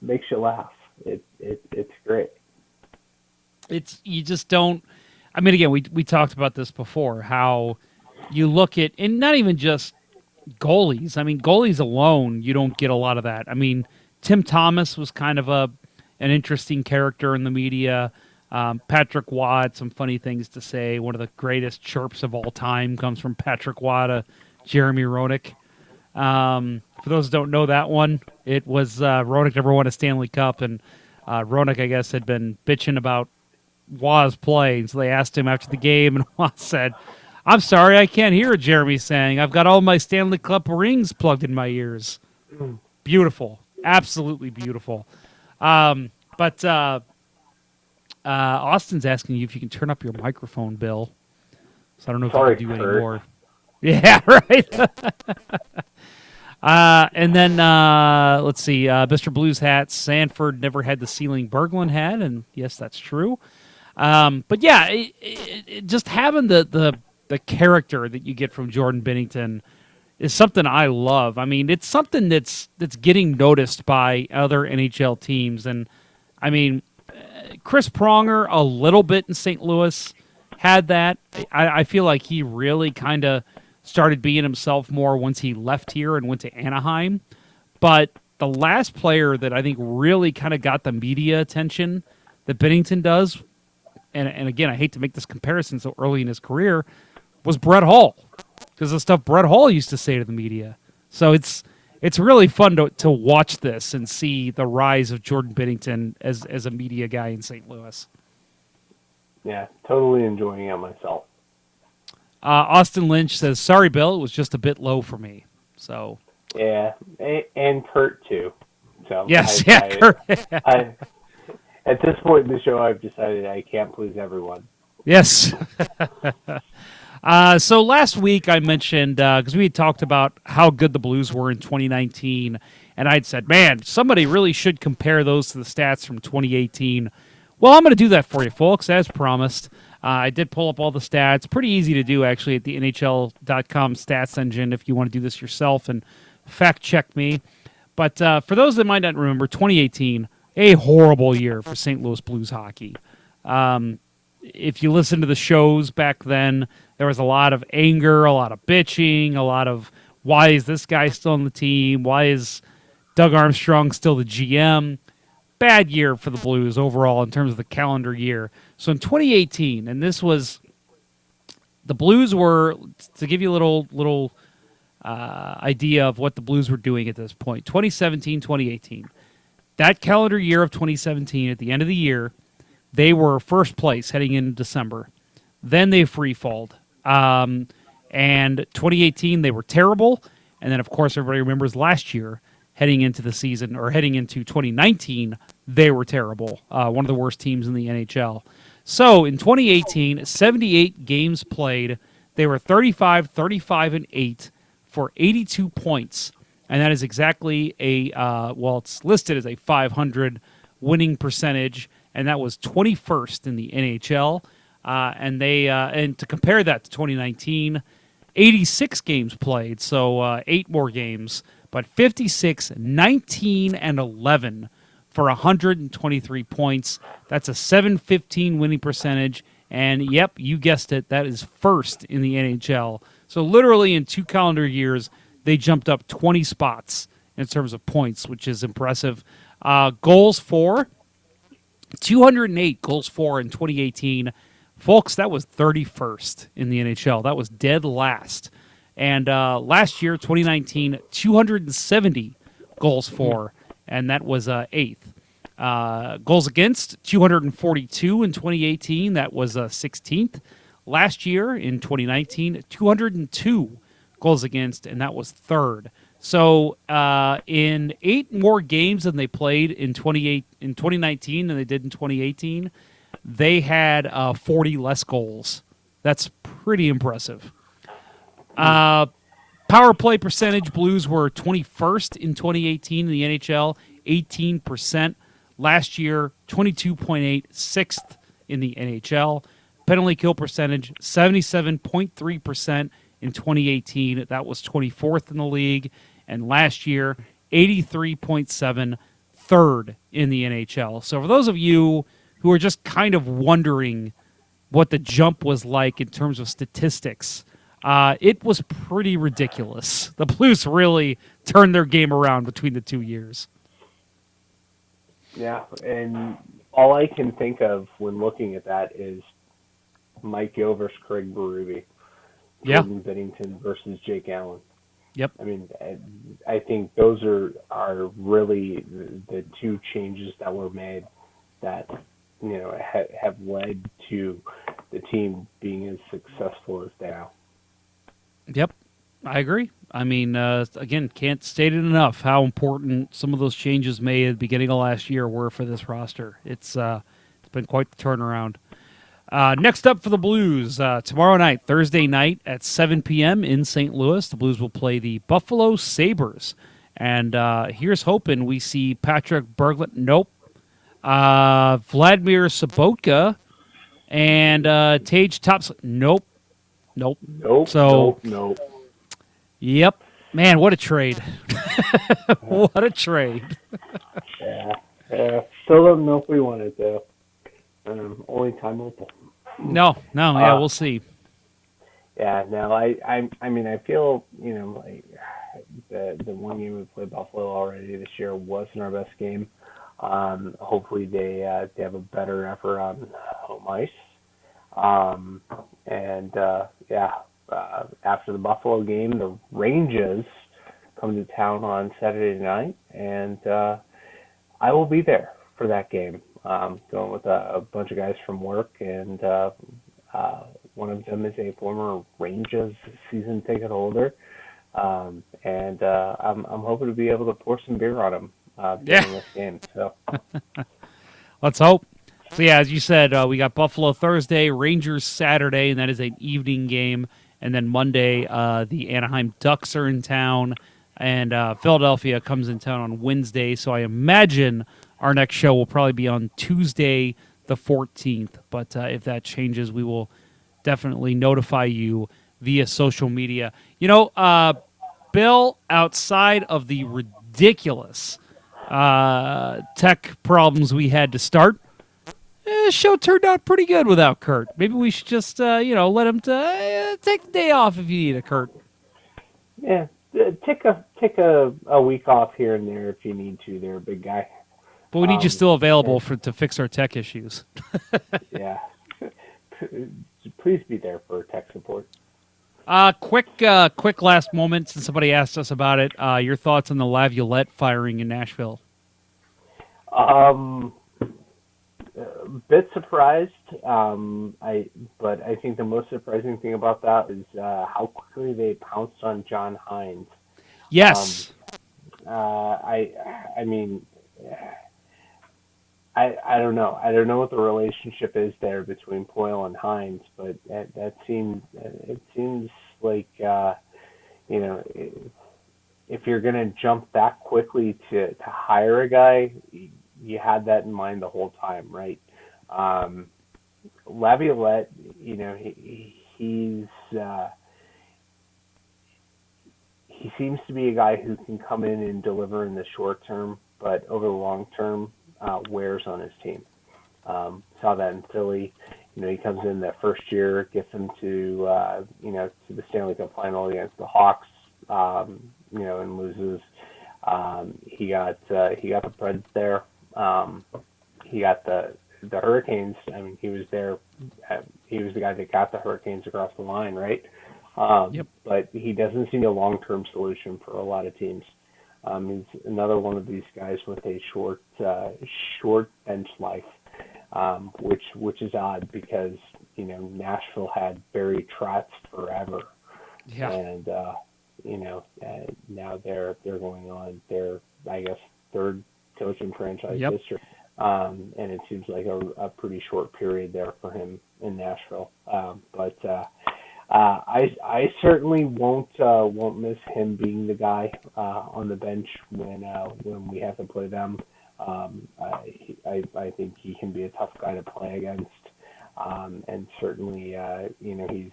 makes you laugh. It's great. You just don't. I mean, again, we talked about this before. How you look at, and not even just goalies. I mean, goalies alone, you don't get a lot of that. I mean, Tim Thomas was kind of an interesting character in the media. Patrick Watt, some funny things to say. One of the greatest chirps of all time comes from Patrick Watt, Jeremy Roenick. For those who don't know that one, it was Roenick never won a Stanley Cup, and Roenick, I guess, had been bitching about Wa's play. So they asked him after the game, and Wa said, "I'm sorry, I can't hear what Jeremy's saying. I've got all my Stanley Cup rings plugged in my ears." Beautiful. Absolutely beautiful. But Austin's asking you if you can turn up your microphone, Bill. So I don't know if you can do any more. Yeah, right. And then let's see. Mr. Blues hats. Sanford never had the ceiling Berglund had, and yes, that's true. But yeah, just having the character that you get from Jordan Binnington is something I love. I mean, it's something that's getting noticed by other NHL teams, and I mean, Chris Pronger a little bit in St. Louis had that. I feel like he really kind of started being himself more once he left here and went to Anaheim. But the last player that I think really kind of got the media attention that Binnington does, and again, I hate to make this comparison so early in his career, was Brett Hull, because the stuff Brett Hull used to say to the media. So it's really fun to watch this and see the rise of Jordan Binnington as a media guy in St. Louis. Yeah, totally enjoying it myself. Austin Lynch says, "Sorry, Bill, it was just a bit low for me." So yeah, and Kurt too. So yes, Kurt. Kurt. At this point in the show, I've decided I can't please everyone. Yes. So last week I mentioned, because we had talked about how good the Blues were in 2019, and I'd said, man, somebody really should compare those to the stats from 2018. Well, I'm going to do that for you, folks, as promised. I did pull up all the stats. Pretty easy to do, actually, at the NHL.com stats engine if you want to do this yourself and fact-check me. But for those that might not remember, 2018, a horrible year for St. Louis Blues hockey. If you listen to the shows back then, there was a lot of anger, a lot of bitching, a lot of, why is this guy still on the team? Why is Doug Armstrong still the GM? Bad year for the Blues overall in terms of the calendar year. So in 2018, and this was, the Blues were, to give you a little idea of what the Blues were doing at this point. 2017, 2018. That calendar year of 2017, at the end of the year, they were first place heading into December. Then they free-falled. And 2018, they were terrible. And then, of course, everybody remembers last year, heading into the season, or heading into 2019, they were terrible. One of the worst teams in the NHL. So, in 2018, 78 games played. They were 35, 35, and 8 for 82 points. And that is exactly it's listed as a 500 winning percentage, and that was 21st in the NHL. And to compare that to 2019, 86 games played, so 8 more games, but 56, 19, and 11 for 123 points. That's a 715 winning percentage, and yep, you guessed it, that is first in the NHL. So literally in 2 calendar years, they jumped up 20 spots in terms of points, which is impressive. Goals for, 208 goals for in 2018. Folks, that was 31st in the NHL. That was dead last. And last year, 2019, 270 goals for, and that was 8th. Goals against, 242 in 2018. That was 16th. Last year, in 2019, 202 goals against, and that was 3rd. So in 8 more games than they played in 2019 than they did in 2018, they had 40 less goals. That's pretty impressive. Power play percentage, Blues were 21st in 2018 in the NHL, 18%. Last year, 22.8, 6th in the NHL. Penalty kill percentage, 77.3% in 2018. That was 24th in the league. And last year, 83.7, 3rd in the NHL. So for those of you who are just kind of wondering what the jump was like in terms of statistics, it was pretty ridiculous. The Blues really turned their game around between the 2 years. Yeah, and all I can think of when looking at that is Mike Gill versus Craig Berube. Yeah. Jordan Binnington versus Jake Allen. Yep. I mean, I think those are really the 2 changes that were made that, have led to the team being as successful as they are. Yep, I agree. I mean, again, can't state it enough how important some of those changes made at the beginning of last year were for this roster. It's been quite the turnaround. Next up for the Blues, tomorrow night, Thursday night at 7 p.m. in St. Louis, the Blues will play the Buffalo Sabres. And here's hoping we see Patrick Berglund. Nope. Vladimir Sobotka and Tage Thompson. Nope. Nope. Yep. Man, what a trade. What a trade. Yeah. Still don't know if we want it, though. Only time will tell. No, yeah, we'll see. Yeah, no, I mean, I feel, like the one game we played Buffalo already this year wasn't our best game. Hopefully they have a better effort on home ice. After the Buffalo game, the Rangers come to town on Saturday night, and I will be there for that game. Going with a bunch of guys from work, and one of them is a former Rangers season ticket holder, and I'm hoping to be able to pour some beer on him during this game. So let's hope. So yeah, as you said, we got Buffalo Thursday, Rangers Saturday, and that is an evening game. And then Monday, the Anaheim Ducks are in town, and Philadelphia comes in town on Wednesday. So I imagine our next show will probably be on Tuesday the 14th. But if that changes, we will definitely notify you via social media. Bill, outside of the ridiculous tech problems we had to start, the show turned out pretty good without Kurt. Maybe we should just, let him take the day off if you need it, Kurt. Yeah, take a week off here and there if you need to there, big guy. But we need you still available to fix our tech issues. Yeah. Please be there for tech support. Quick last moment since somebody asked us about it. Your thoughts on the Laviolette firing in Nashville? Bit surprised. But I think the most surprising thing about that is how quickly they pounced on John Hines. Yes. I mean, I don't know. I don't know what the relationship is there between Poyle and Hines, but it seems like if you're gonna jump that quickly to hire a guy, you had that in mind the whole time, right? Laviolette, he seems to be a guy who can come in and deliver in the short term, but over the long term, wears on his team. Saw that in Philly. He comes in that first year, gets them to to the Stanley Cup final against the Hawks, and loses. He got the Preds there. He got the Hurricanes. I mean, he was there. He was the guy that got the Hurricanes across the line, right? Yep. But he doesn't seem a long-term solution for a lot of teams. He's another one of these guys with a short bench life, which is odd because Nashville had Barry Trotz forever, and now they're going on their, I guess, third coaching franchise history, and it seems like a pretty short period there for him in Nashville. But I certainly won't miss him being the guy on the bench when we have to play them. I think he can be a tough guy to play against, and certainly he's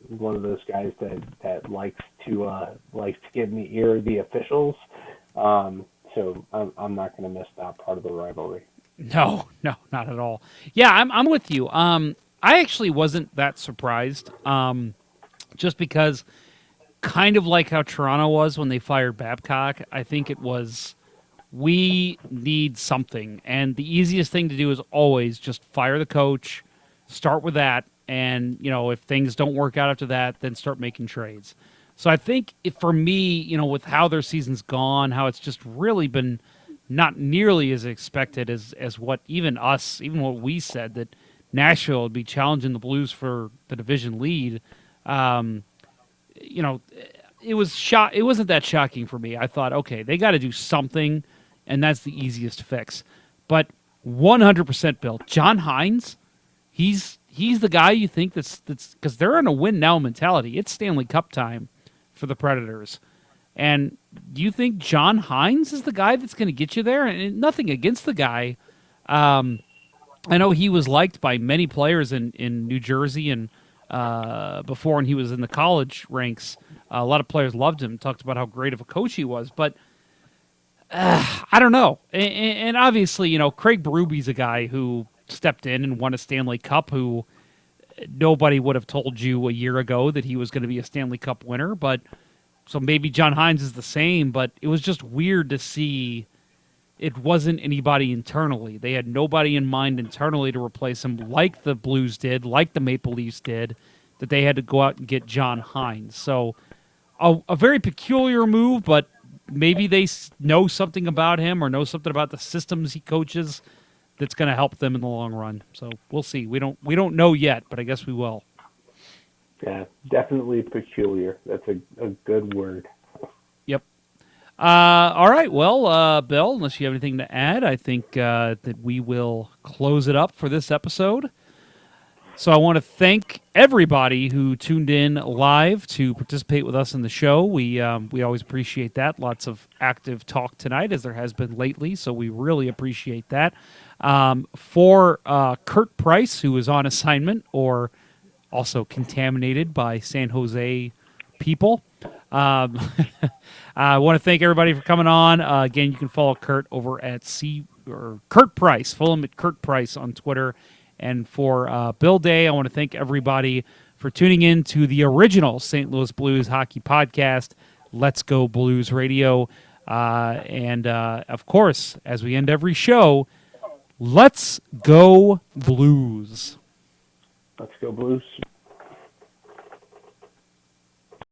one of those guys that likes to get in the ear of the officials. So I'm not going to miss that part of the rivalry. No, not at all. Yeah, I'm with you. I actually wasn't that surprised, just because, kind of like how Toronto was when they fired Babcock, I think it was, we need something. And the easiest thing to do is always just fire the coach, start with that, and, if things don't work out after that, then start making trades. So I think for me, with how their season's gone, how it's just really been not nearly as expected as what even what we said, that Nashville would be challenging the Blues for the division lead. It wasn't that shocking for me. I thought, okay, they got to do something, and that's the easiest fix. But 100%, Bill, John Hines, he's the guy you think that's because they're in a win now mentality. It's Stanley Cup time for the Predators. And do you think John Hines is the guy that's going to get you there? And nothing against the guy. I know he was liked by many players in New Jersey and before, when he was in the college ranks. A lot of players loved him, talked about how great of a coach he was. But I don't know. And obviously, Craig Berube's a guy who stepped in and won a Stanley Cup, who nobody would have told you a year ago that he was going to be a Stanley Cup winner. But so maybe John Hines is the same, but it was just weird to see it wasn't anybody internally. They had nobody in mind internally to replace him, like the Blues did, like the Maple Leafs did, that they had to go out and get John Hines. So a very peculiar move, but maybe they know something about him or know something about the systems he coaches that's going to help them in the long run. So we'll see. We don't know yet, but I guess we will. Yeah, definitely peculiar. That's a good word. Yep. All right. Well, Bill, unless you have anything to add, I think that we will close it up for this episode. So I want to thank everybody who tuned in live to participate with us in the show. We always appreciate that. Lots of active talk tonight, as there has been lately, so we really appreciate that. For Kurt Price, who is on assignment or also contaminated by San Jose people, I want to thank everybody for coming on. Again, you can follow Kurt over at Kurt Price. Follow him at Kurt Price on Twitter. And for Bill Day, I want to thank everybody for tuning in to the original St. Louis Blues hockey podcast, Let's Go Blues Radio. And of course, as we end every show, let's go Blues. Let's go Blues.